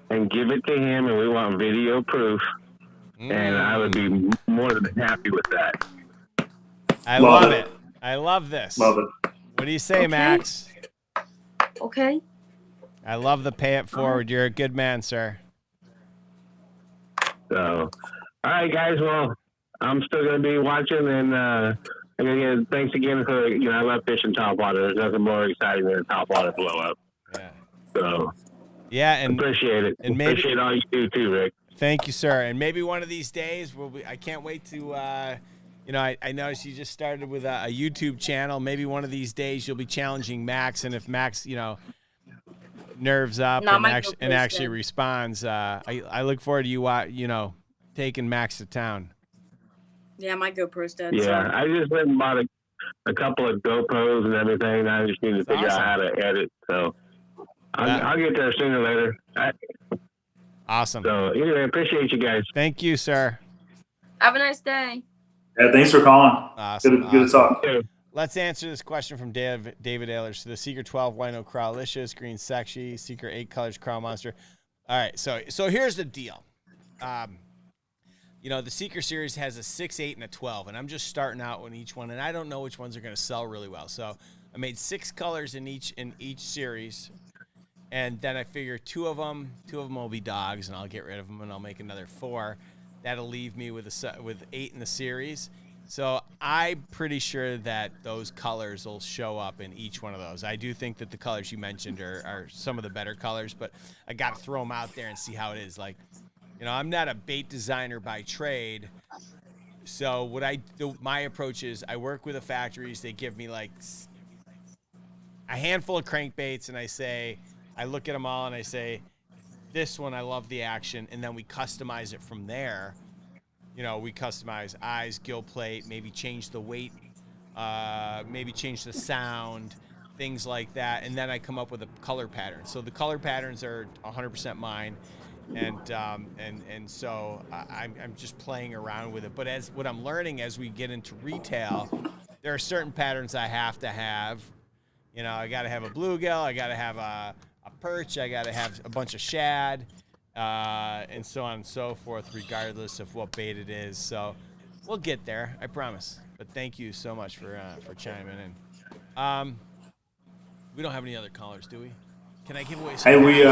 and give it to him, and we want video proof. And I would be more than happy with that. I love it. I love this. Love it. What do you say, Okay. Max? Okay. I love the pay it forward. You're a good man, sir. So, all right, guys. Well, I'm still going to be watching, and again, thanks again for I love fishing topwater. There's nothing more exciting than a topwater blow up. Yeah. So, Yeah, and appreciate it. and maybe- Appreciate all you do too, Rick. thank you, sir. And maybe one of these days I can't wait to. I noticed you just started with a YouTube channel. Maybe one of these days you'll be challenging Max, and if Max, nerves up Not and my actually GoPro responds, I look forward to you, taking Max to town. Yeah, my GoPro's dead. Yeah, I just went and bought a couple of GoPros and everything. I just need to figure Awesome. out how to edit. So, I'll get there sooner or later. Awesome. So, anyway, appreciate you guys. Thank you, sir. Have a nice day. Yeah, thanks for calling. Awesome. Good to talk. Let's answer this question from David Ehlers. So the Seeker 12 Wino Crawlicious, Green Sexy, Seeker 8 Colors Crawl Monster. All right, so here's the deal. The Seeker series has a 6, 8, and a 12, and I'm just starting out on each one, and I don't know which ones are going to sell really well. So I made 6 colors in each series, and then I figure two of them will be dogs, and I'll get rid of them, and I'll make another 4. That'll leave me with 8 in the series. So I'm pretty sure that those colors will show up in each one of those. I do think that the colors you mentioned are some of the better colors, but I got to throw them out there and see how it is. Like, I'm not a bait designer by trade. So my approach is I work with the factories. They give me like a handful of crankbaits, and I look at them all and I say, this one, I love the action. And then we customize it from there. We customize eyes, gill plate, maybe change the weight, maybe change the sound, things like that. And then I come up with a color pattern. So the color patterns are 100% mine. And so I'm just playing around with it. But what I'm learning as we get into retail, there are certain patterns I have to have. I got to have a bluegill. I got to have a perch. I got to have a bunch of shad. And so on and so forth, regardless of what bait it is. So we'll get there, I promise. But thank you so much for chiming in. We don't have any other callers, do we? Can I give away some? Hey, we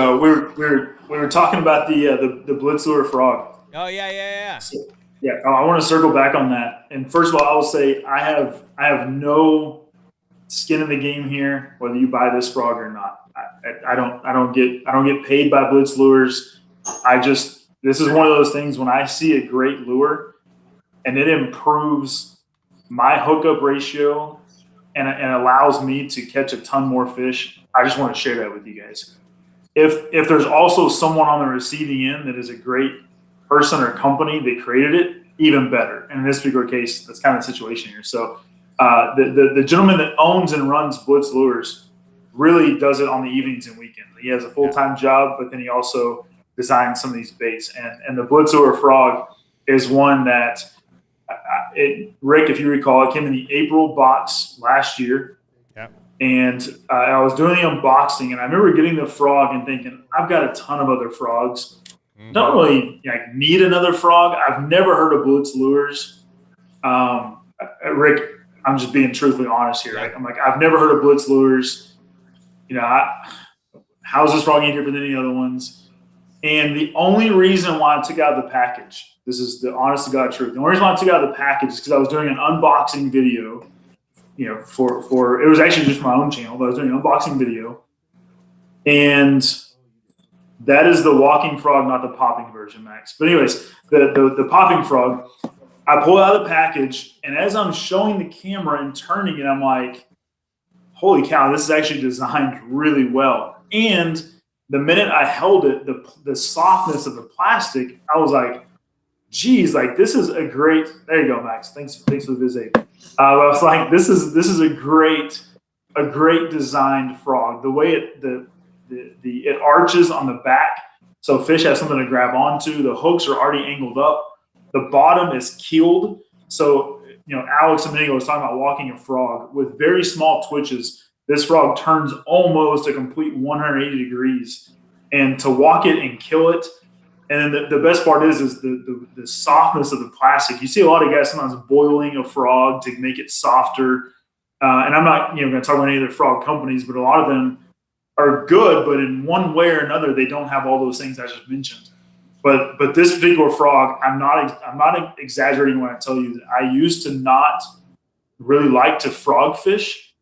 were talking about the Blitz lure frog. Oh yeah. So, yeah, I want to circle back on that. And first of all, I will say I have no skin in the game here, whether you buy this frog or not. I don't get paid by Blitz lures. This is one of those things when I see a great lure and it improves my hookup ratio and allows me to catch a ton more fish, I just want to share that with you guys. If there's also someone on the receiving end that is a great person or company that created it, even better. And in this particular case, that's kind of the situation here. So the gentleman that owns and runs Blitz Lures really does it on the evenings and weekends. He has a full-time job, but then he also designs some of these baits. And the Blitz Lure Frog is one that, Rick, if you recall, it came in the April box last year. Yep. And I was doing the unboxing, and I remember getting the frog and thinking, I've got a ton of other frogs. Don't really need another frog. I've never heard of Blitz Lures. Rick, I'm just being truthfully honest here. Right? I'm like, I've never heard of Blitz Lures. how's this frog any different than any other ones? And the only reason why I took out the package, this is the honest to God truth. The only reason why I took out the package is because I was doing an unboxing video, for it was actually just my own channel, but I was doing an unboxing video. And that is the walking frog, not the popping version, Max. But anyways, the popping frog, I pull out the package, and as I'm showing the camera and turning it, I'm like, holy cow, this is actually designed really well. And the minute I held it, the softness of the plastic, I was like, geez, like this is a great, there you go, Max. Thanks for the visit. I was like, this is a great designed frog. The way it arches on the back, so fish has something to grab onto. The hooks are already angled up. The bottom is keeled. So, Alex a minute ago was talking about walking a frog with very small twitches. This frog turns almost a complete 180 degrees, and to walk it and kill it. And then the best part is the softness of the plastic. You see a lot of guys sometimes boiling a frog to make it softer. And I'm not going to talk about any of the frog companies, but a lot of them are good, but in one way or another, they don't have all those things I just mentioned. But this particular frog, I'm not exaggerating when I tell you that I used to not really like to frog fish,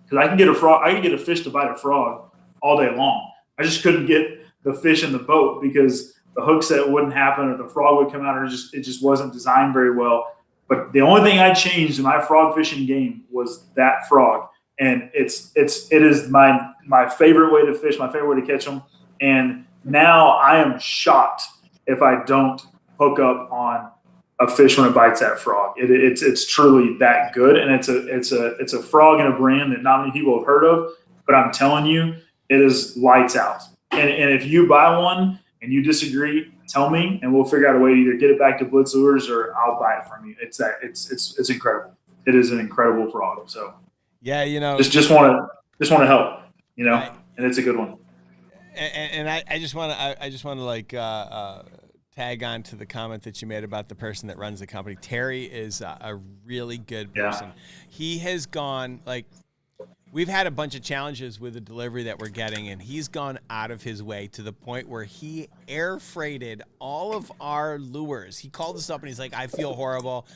because I can get a fish to bite a frog all day long. I just couldn't get the fish in the boat because the hook set wouldn't happen, or the frog would come out, or it just wasn't designed very well. But the only thing I changed in my frog fishing game was that frog, and it is my favorite way to fish, my favorite way to catch them. And now I am shocked if I don't hook up on a fish when it bites that frog. It's truly that good, and it's a frog and a brand that not many people have heard of, but I'm telling you, it is lights out. And if you buy one and you disagree, tell me, and we'll figure out a way to either get it back to Blitz Lures or I'll buy it from you. It's incredible. It is an incredible frog. So yeah, just want to help, Right. and it's a good one. And I just want to tag on to the comment that you made about the person that runs the company. Terry is a really good person. Yeah. He has gone, we've had a bunch of challenges with the delivery that we're getting, and he's gone out of his way to the point where he air freighted all of our lures. He called us up and he's like, I feel horrible.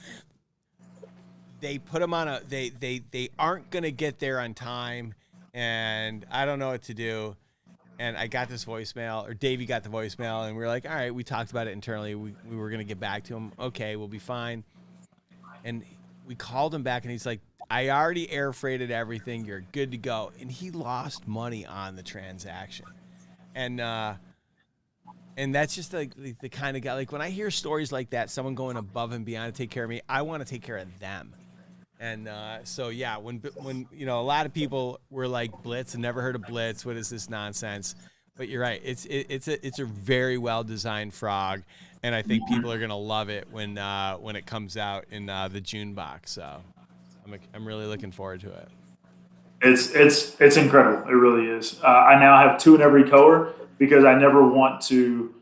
They put him on they aren't going to get there on time, and I don't know what to do. And I got this voicemail, or Davey got the voicemail, and we were like, all right, we talked about it internally. We were going to get back to him. Okay, we'll be fine. And we called him back, and he's like, I already air freighted everything. You're good to go. And he lost money on the transaction. And that's just the kind of guy, like when I hear stories like that, someone going above and beyond to take care of me, I want to take care of them. And so, yeah, when a lot of people were like, Blitz, and never heard of Blitz, what is this nonsense? But you're right. It's a very well-designed frog, and I think people are going to love it when it comes out in the June box. So I'm really looking forward to it. It's incredible. It really is. I now have 2 in every color because I never want to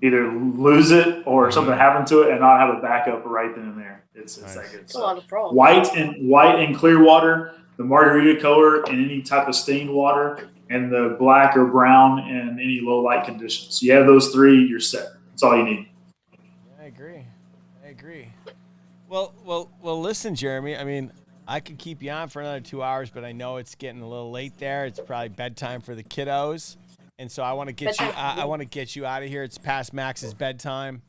either lose it or something happen to it and not have a backup right then and there. It's nice. that good. It's a lot of frogs. White and clear water, the margarita color in any type of stained water, and the black or brown in any low light conditions. So you have those 3, you're set. That's all you need. I agree. Well, listen, Jeremy, I mean, I could keep you on for another 2 hours, but I know it's getting a little late there. It's probably bedtime for the kiddos. And so I want to get you. I want to get you out of here. It's past Max's bedtime.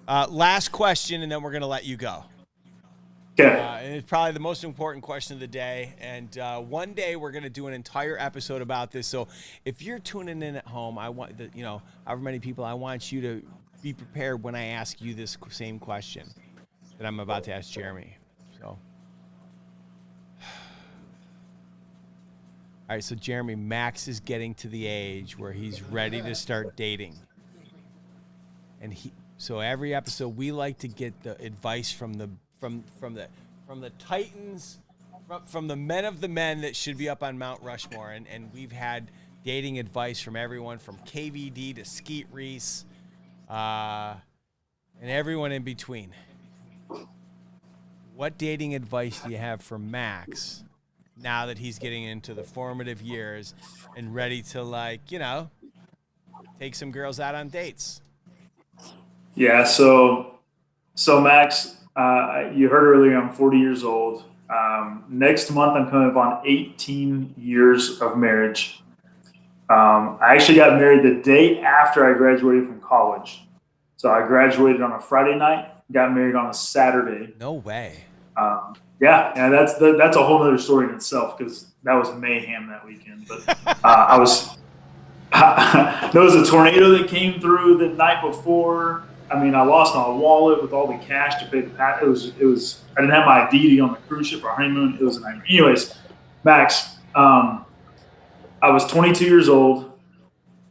Last question, and then we're gonna let you go. Okay. And it's probably the most important question of the day. And one day we're gonna do an entire episode about this. So if you're tuning in at home, I want however many people, I want you to be prepared when I ask you this same question that I'm about to ask Jeremy. So. All right, so Jeremy, Max is getting to the age where he's ready to start dating. And so every episode we like to get the advice from the titans, from the men of the men that should be up on Mount Rushmore. And we've had dating advice from everyone from KVD to Skeet Reese, and everyone in between. What dating advice do you have for Max now that he's getting into the formative years and ready to, like, you know, take some girls out on dates? Yeah. So Max, you heard earlier, I'm 40 years old. Next month, I'm coming up on 18 years of marriage. I actually got married the day after I graduated from college. So I graduated on a Friday night, got married on a Saturday. No way. Yeah, that's a whole other story in itself because that was mayhem that weekend. But I was there was a tornado that came through the night before. I mean, I lost my wallet with all the cash to pay the pass. It was. I didn't have my ID to go on the cruise ship for our honeymoon. It was a nightmare. Anyways, Max, I was 22 years old.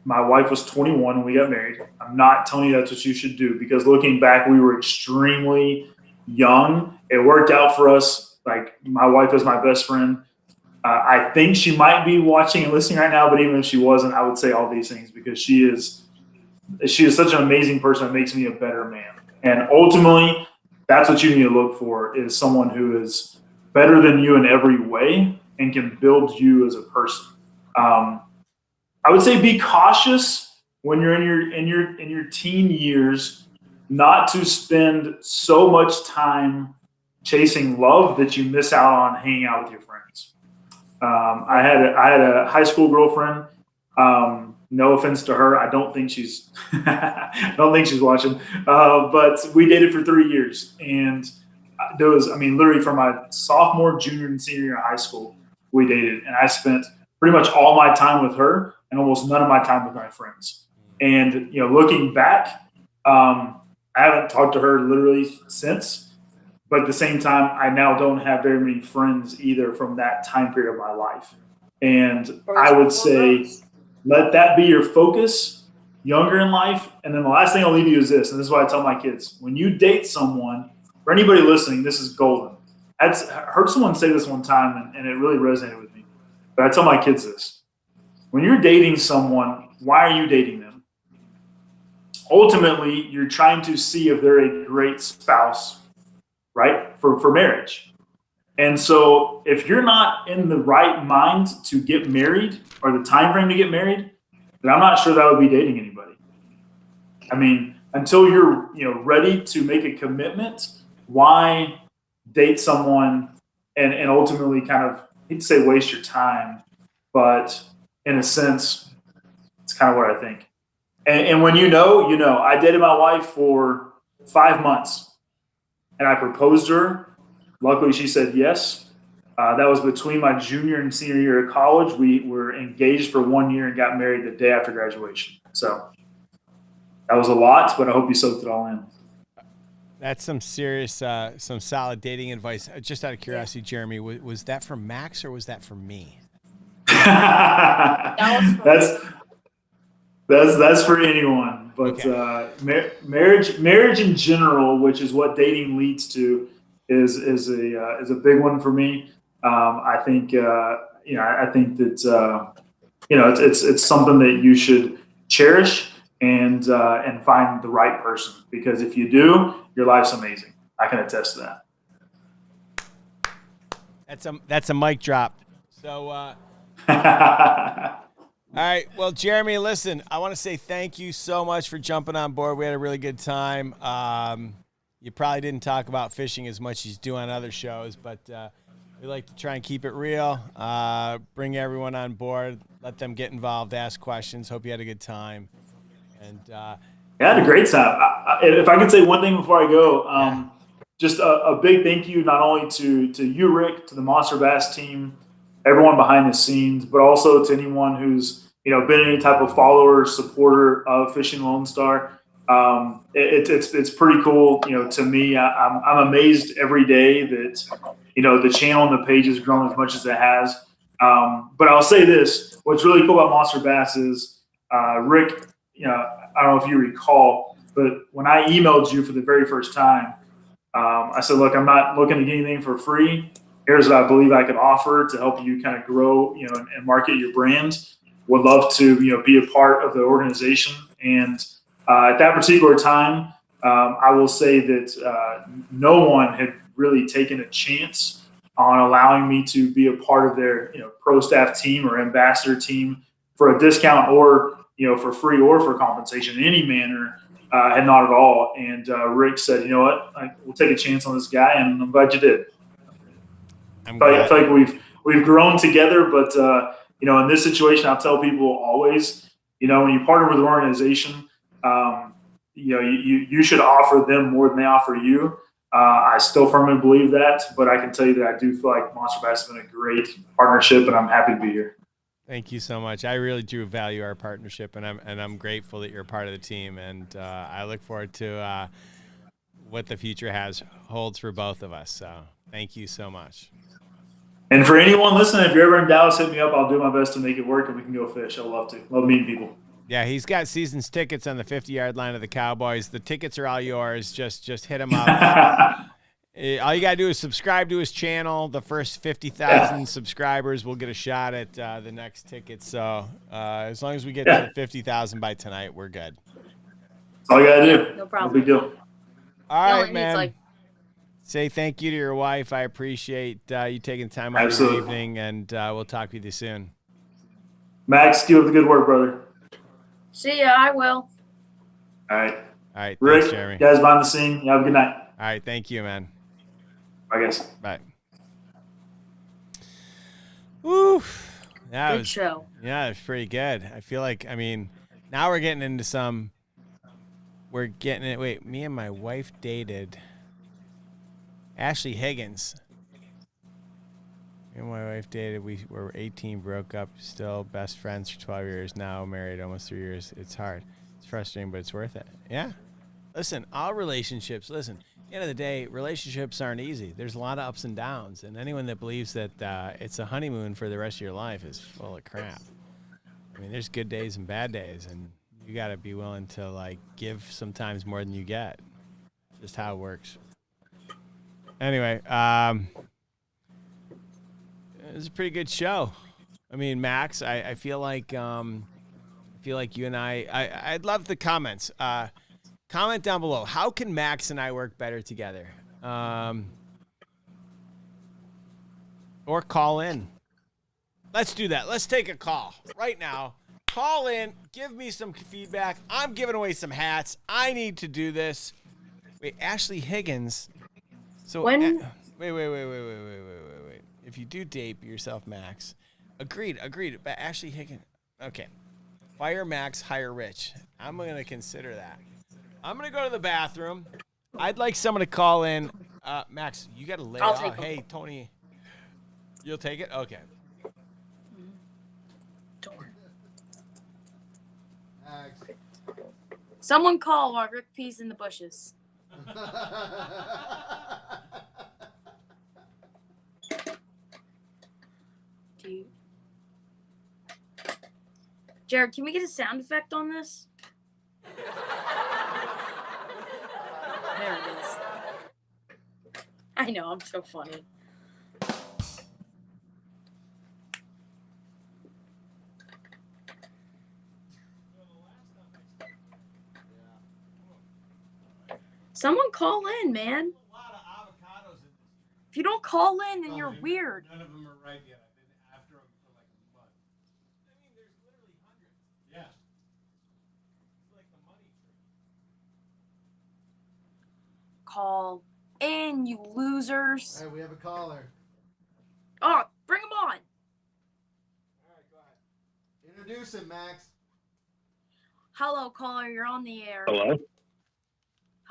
My wife was 21 when we got married. I'm not telling you that's what you should do because looking back, we were extremely young. It worked out for us. Like, my wife is my best friend. I think she might be watching and listening right now, but even if she wasn't, I would say all these things because she is such an amazing person. That makes me a better man. And ultimately, that's what you need to look for, is someone who is better than you in every way and can build you as a person. I would say be cautious when you're in your teen years, not to spend so much time chasing love that you miss out on hanging out with your friends. I had a high school girlfriend. No offense to her, I don't think she's watching. But we dated for 3 years, and literally from my sophomore, junior, and senior year of high school, we dated, and I spent pretty much all my time with her and almost none of my time with my friends. And looking back, I haven't talked to her literally since. But at the same time, I now don't have very many friends either from that time period of my life. And I would say let that be your focus younger in life. And then the last thing I'll leave you is this, and this is what I tell my kids. When you date someone, for anybody listening, this is golden. I heard someone say this one time, and it really resonated with me. But I tell my kids this. When you're dating someone, why are you dating them? Ultimately, you're trying to see if they're a great spouse, right? For marriage. And so if you're not in the right mind to get married or the time frame to get married, then I'm not sure that I would be dating anybody. I mean, until you're ready to make a commitment, why date someone and ultimately kind of, I hate to say waste your time, but in a sense, it's kind of what I think. And when you know, I dated my wife for 5 months. And I proposed to her. Luckily, she said yes. That was between my junior and senior year of college. We were engaged for 1 year and got married the day after graduation. So that was a lot, but I hope you soaked it all in. That's some serious, some solid dating advice. Just out of curiosity, Jeremy, was that for Max or was that for me? That's for anyone. But okay. Marriage in general, which is what dating leads to, is a big one for me. I think I think that it's something that you should cherish and find the right person, because if you do, your life's amazing. I can attest to that. That's a mic drop. So. All right. Well, Jeremy, listen, I want to say thank you so much for jumping on board. We had a really good time. You probably didn't talk about fishing as much as you do on other shows, but we like to try and keep it real, bring everyone on board, let them get involved, ask questions. Hope you had a good time. And I had a great time. If I could say one thing before I go, just a big thank you not only to you, Rick, to the Monster Bass team, everyone behind the scenes, but also to anyone who's been any type of follower or supporter of Fishing the LoneStar. It's pretty cool. To me, I'm amazed every day that the channel and the page has grown as much as it has. But I'll say this: what's really cool about Monster Bass is Rick. I don't know if you recall, but when I emailed you for the very first time, I said, "Look, I'm not looking to get anything for free. Here's what I believe I can offer to help you kind of grow, and market your brand. Would love to, be a part of the organization." And at that particular time, I will say that no one had really taken a chance on allowing me to be a part of their pro staff team or ambassador team for a discount or for free or for compensation in any manner. And not at all. And Rick said, you know what, we'll take a chance on this guy, and I'm glad you did. I feel like we've grown together, but in this situation, I'll tell people always, when you partner with an organization, you should offer them more than they offer you. I still firmly believe that, but I can tell you that I do feel like Monster Bass has been a great partnership, and I'm happy to be here. Thank you so much. I really do value our partnership, and I'm grateful that you're a part of the team, and I look forward to what the future holds for both of us. So thank you so much. And for anyone listening, if you're ever in Dallas, hit me up. I'll do my best to make it work, and we can go fish. I'd love to. Love meeting people. Yeah, he's got seasons tickets on the 50-yard line of the Cowboys. The tickets are all yours. Just hit him up. All you got to do is subscribe to his channel. The first 50,000 subscribers will get a shot at the next ticket. So as long as we get to 50,000 by tonight, we're good. That's all you got to do. No problem. No big deal. All right, man. Say thank you to your wife. I appreciate you taking the time out of your evening, and we'll talk with you soon. Max, keep up the good work, brother. See ya. I will. All right. All right. Rick, thanks, Jeremy. guys behind the scene, you have a good night. All right. Thank you, man. Bye, guys. Bye. Woo. Good show. Yeah, it's pretty good. I feel like, now we're getting into wait, me and my wife dated Ashley Higgins. Me and my wife dated, we were 18, broke up, still best friends for 12 years, now married almost 3 years. It's hard. It's frustrating, but it's worth it. Yeah. Listen, all relationships, at the end of the day, relationships aren't easy. There's a lot of ups and downs, and anyone that believes that it's a honeymoon for the rest of your life is full of crap. There's good days and bad days, and you got to be willing to, give sometimes more than you get. Just how it works. Anyway, it was a pretty good show. Max, I feel like you and I'd love the comments. Comment down below. How can Max and I work better together? Or call in. Let's do that. Let's take a call right now. Call in. Give me some feedback. I'm giving away some hats. I need to do this. Wait, Ashley Higgins. So wait. If you do date yourself, Max. Agreed. But Ashley Higgins. Okay. Fire Max, hire Rich. I'm going to consider that. I'm going to go to the bathroom. I'd like someone to call in. Max, you got to lay off. Hey, Tony. You'll take it? Okay. Someone call while Rick pees in the bushes. Jared, can we get a sound effect on this? There it is. I know, I'm so funny. Someone call in, man. If you don't call in, then you're weird. None of them are right yet. I've been after them for like a month. There's literally hundreds. Yeah. It's like the money tree. Call in, you losers. Hey, we have a caller. Oh, bring him on. All right, go ahead. Introduce him, Max. Hello, caller. You're on the air. Hello.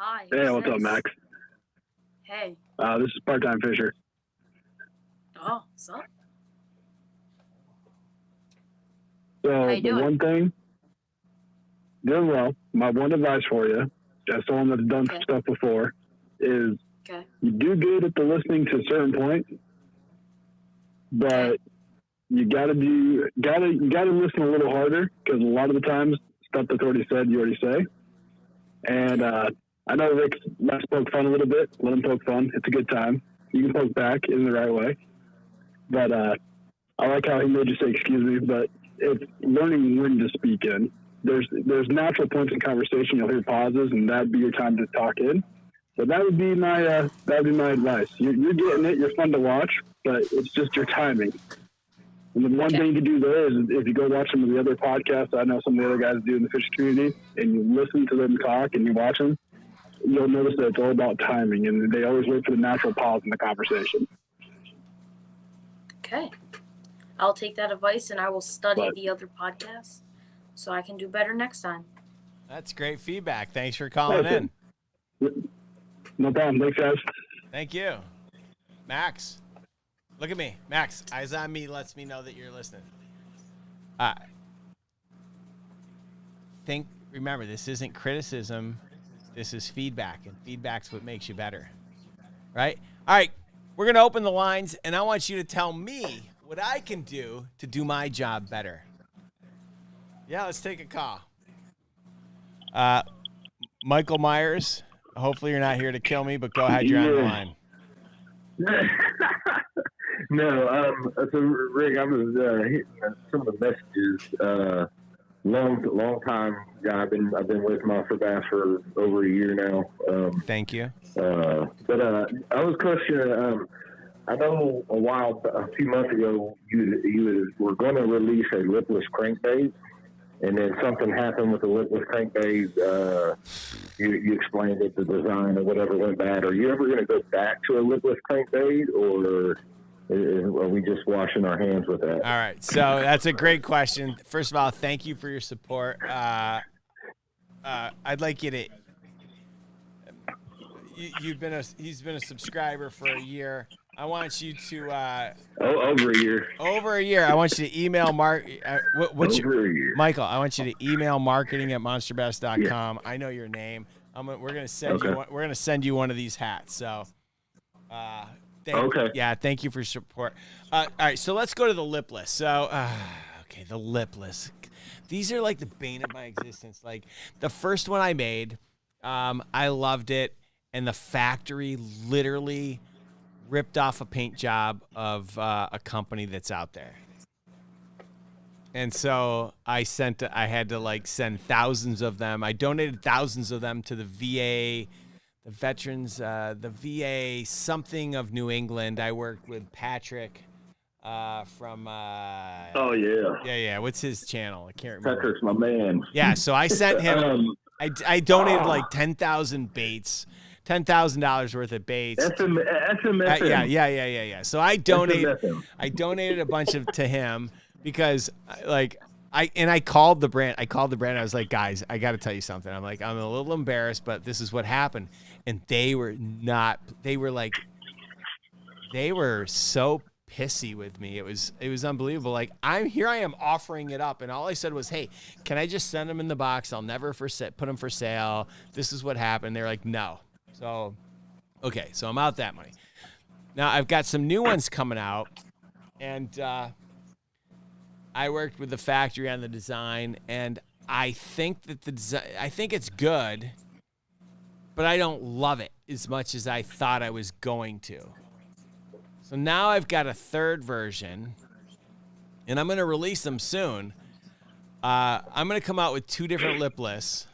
Hi. Hey, what's up, Max? Hey. This is Part-Time Fisher. Oh, what's up? So How you doing? one thing, doing well. My one advice for you, as someone that's done stuff before, is you do good at the listening to a certain point, but you gotta listen a little harder, because a lot of the times stuff that's already said, you already say. And I know Rick last poke fun a little bit. Let him poke fun. It's a good time. You can poke back in the right way. But I like how he made you say excuse me, but it's learning when to speak in. There's natural points in conversation. You'll hear pauses, and that'd be your time to talk in. So that would be my advice. You're getting it. You're fun to watch. but it's just your timing. And the one thing you can do there is if you go watch some of the other podcasts I know some of the other guys do in the fishing community, and you listen to them talk and you watch them, you'll notice that it's all about timing, and they always wait for the natural pause in the conversation. Okay. I'll take that advice and I will study Right. the other podcasts so I can do better next time. That's great feedback. Thanks for calling in. No problem. Thanks, guys. Thank you. Max, look at me. Max, eyes on me lets me know that you're listening. Remember, this isn't criticism. This is feedback, and feedback's what makes you better. Right? All right, we're going to open the lines, and I want you to tell me what I can do to do my job better. Yeah, let's take a call. Michael Myers, hopefully you're not here to kill me, but go ahead, you're on the line. No, so Rick, I was hitting some of the messages. Long time guy. I've been with Monster Bass for over a year now. Thank you. But I was questioning. I know a few months ago, you were going to release a lipless crankbait, and then something happened with the lipless crankbait. You explained it, the design or whatever went bad. Are you ever going to go back to a lipless crankbait, or are we just washing our hands with that? All right, so that's a great question. First of all, thank you for your support. I'd like you to. He's been a subscriber for a year. I want you to. Over a year. Over a year. I want you to email Mark. Over a year. Michael, I want you to email marketing@monsterbass.com. Yeah. I know your name. We're gonna send you. We're gonna send you one of these hats. So. Thank you for your support. All right, so let's go to the lipless. So, okay, the lipless. These are like the bane of my existence. Like the first one I made, I loved it, and the factory literally ripped off a paint job of a company that's out there. And so I had to send thousands of them. I donated thousands of them to the VA. The veterans, the VA something of New England. I worked with Patrick from. Oh yeah. Yeah. What's his channel? I can't remember. Patrick's my man. Yeah, so I sent him. I donated like 10,000 baits, $10,000 worth of baits. SMFM. Yeah. So I donated a bunch to him because I called the brand. I was like, guys, I got to tell you something. I'm like, I'm a little embarrassed, but this is what happened. And they were so pissy with me. It was unbelievable. Like I am offering it up. And all I said was, hey, can I just send them in the box? I'll never put them for sale. This is what happened. They're like, no. So, okay. So I'm out that money. Now I've got some new ones coming out, and, I worked with the factory on the design, and I think that I think it's good, but I don't love it as much as I thought I was going to. So now I've got a third version, and I'm going to release them soon. I'm going to come out with two different lipless,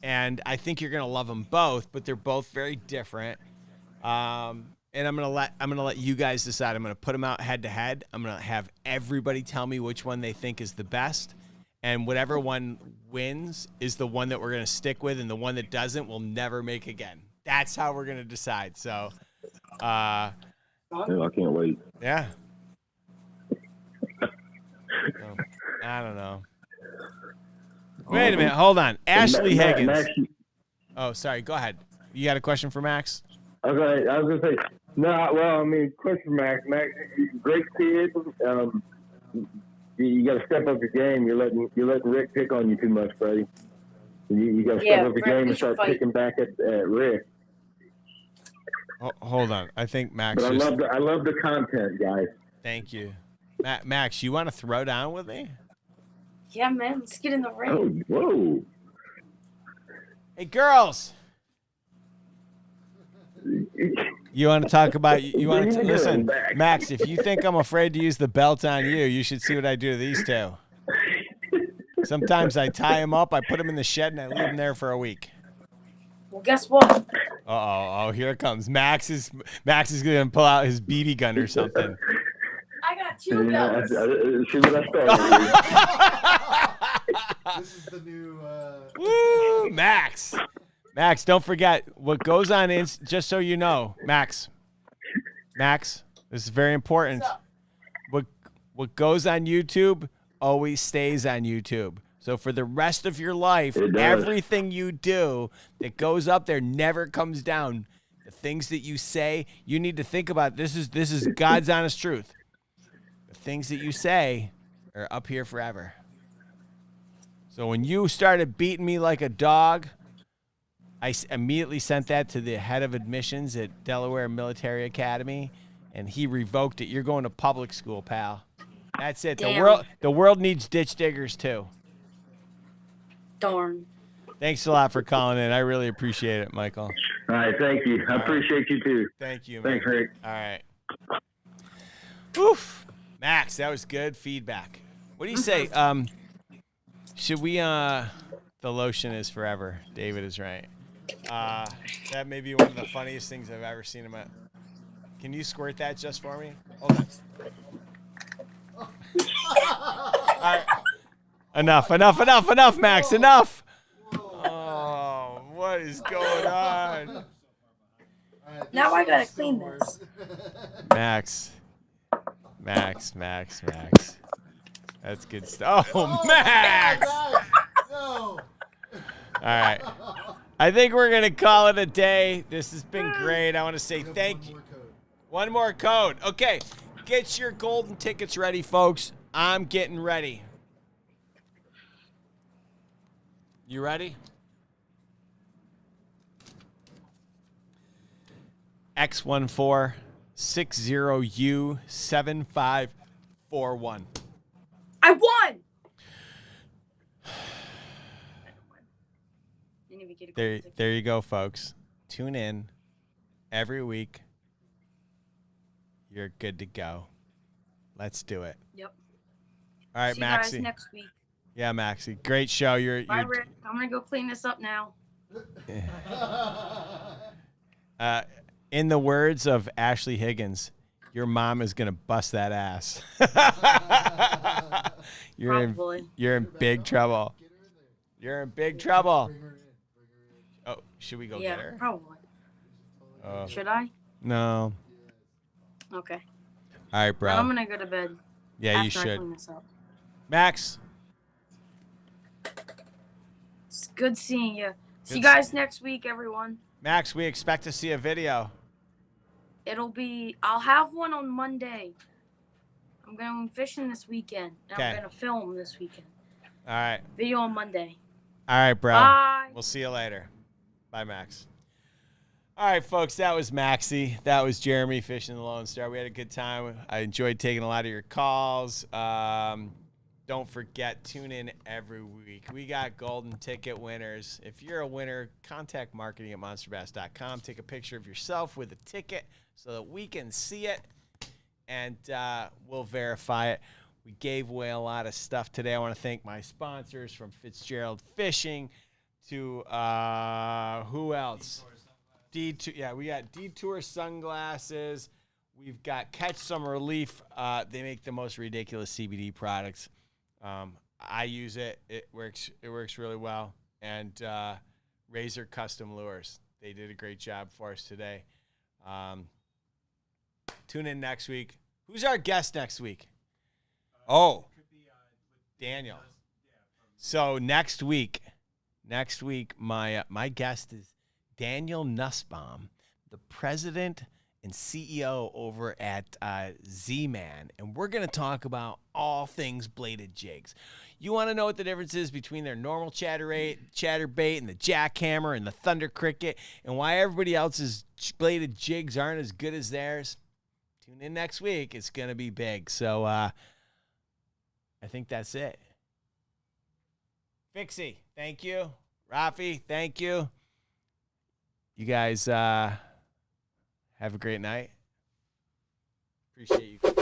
and I think you're going to love them both, but they're both very different. And I'm gonna let you guys decide. I'm gonna put them out head to head. I'm gonna have everybody tell me which one they think is the best, and whatever one wins is the one that we're gonna stick with, and the one that doesn't we'll never make again. That's how we're gonna decide. So, I can't wait. Yeah. I don't know. Wait a minute. Hold on. Ashley Higgins. Oh, sorry. Go ahead. You got a question for Max? Okay, I was gonna say. No, well, I mean, question for Max. Max, great kid. You got to step up your game. You're letting Rick pick on you too much, buddy. You got to step up your game and start picking back at Rick. Oh, hold on, I think Max. But I love the content, guys. Thank you, Max. You want to throw down with me? Yeah, man. Let's get in the ring. Oh, whoa! Hey, girls. You want to talk about? You want to listen, Max? If you think I'm afraid to use the belt on you, you should see what I do to these two. Sometimes I tie them up, I put them in the shed, and I leave them there for a week. Well, guess what? Oh, here it comes. Max is gonna pull out his BB gun or something. I got 2 Yeah, guns. see what I started. This is the new. Woo, Max. Max, don't forget what goes on just so you know, Max, this is very important. What's up? What goes on YouTube always stays on YouTube. So for the rest of your life, It does. everything you do that goes up there never comes down. The things that you say, you need to think about. This is God's honest truth. The things that you say are up here forever. So when you started beating me like a dog, I immediately sent that to the head of admissions at Delaware Military Academy, and he revoked it. You're going to public school, pal. That's it. Damn. The world needs ditch diggers too. Darn. Thanks a lot for calling in. I really appreciate it, Michael. All right, thank you. I appreciate you too. Thank you, Thanks, man. Rick. All right. Oof. Max, that was good feedback. What do you say? Should we the lotion is forever. David is right. That may be one of the funniest things I've ever seen in my. Can you squirt that just for me? Hold on. All right. Enough, Max, enough. Oh, what is going on? Now I gotta clean this. Max. That's good stuff. Oh, Max! No. All right. I think we're going to call it a day. This has been great. I want to say thank you. One more code. Okay. Get your golden tickets ready, folks. I'm getting ready. You ready? X1460U7541. I won. Didn't even get a gold ticket. There you go, folks. Tune in every week. You're good to go. Let's do it. Yep. All right, See you Maxie. guys next week. Yeah, Maxie. Great show. Bye, Rick. I'm gonna go clean this up now. In the words of Ashley Higgins, your mom is gonna bust that ass. Probably. You're in big trouble. You're in big trouble. Oh, should we go Yeah, get her? probably. Oh. Should I? No. Okay. All right, bro. I'm gonna go to bed. Yeah, you after I should. clean this up. Max. It's good seeing you. See you Good guys next week, everyone. Max, we expect to see a video. I'll have one on Monday. I'm going fishing this weekend. And Okay. I'm gonna film this weekend. All right. Video on Monday. All right, bro. Bye. We'll see you later. Bye, Max. All right, folks, that was Maxie. That was Jeremy Fishing the Lone Star. We had a good time. I enjoyed taking a lot of your calls. Don't forget, tune in every week. We got golden ticket winners. If you're a winner, contact marketing at monsterbass.com. Take a picture of yourself with a ticket so that we can see it, and we'll verify it. We gave away a lot of stuff today. I want to thank my sponsors, from Fitzgerald Fishing to who else? D2, yeah, we got Detour sunglasses. We've got Catch Some Relief. They make the most ridiculous CBD products. I use it. It works really well. And Razor Custom Lures. They did a great job for us today. Tune in next week. Who's our guest next week? Daniel. So next week, my guest is Daniel Nussbaum, the president and CEO over at Z-Man, and we're going to talk about all things bladed jigs. You want to know what the difference is between their normal chatterbait and the jackhammer and the thunder cricket, and why everybody else's bladed jigs aren't as good as theirs? Tune in next week. It's going to be big. So I think that's it. Fixie, thank you. Rafi, thank you. You guys have a great night. Appreciate you.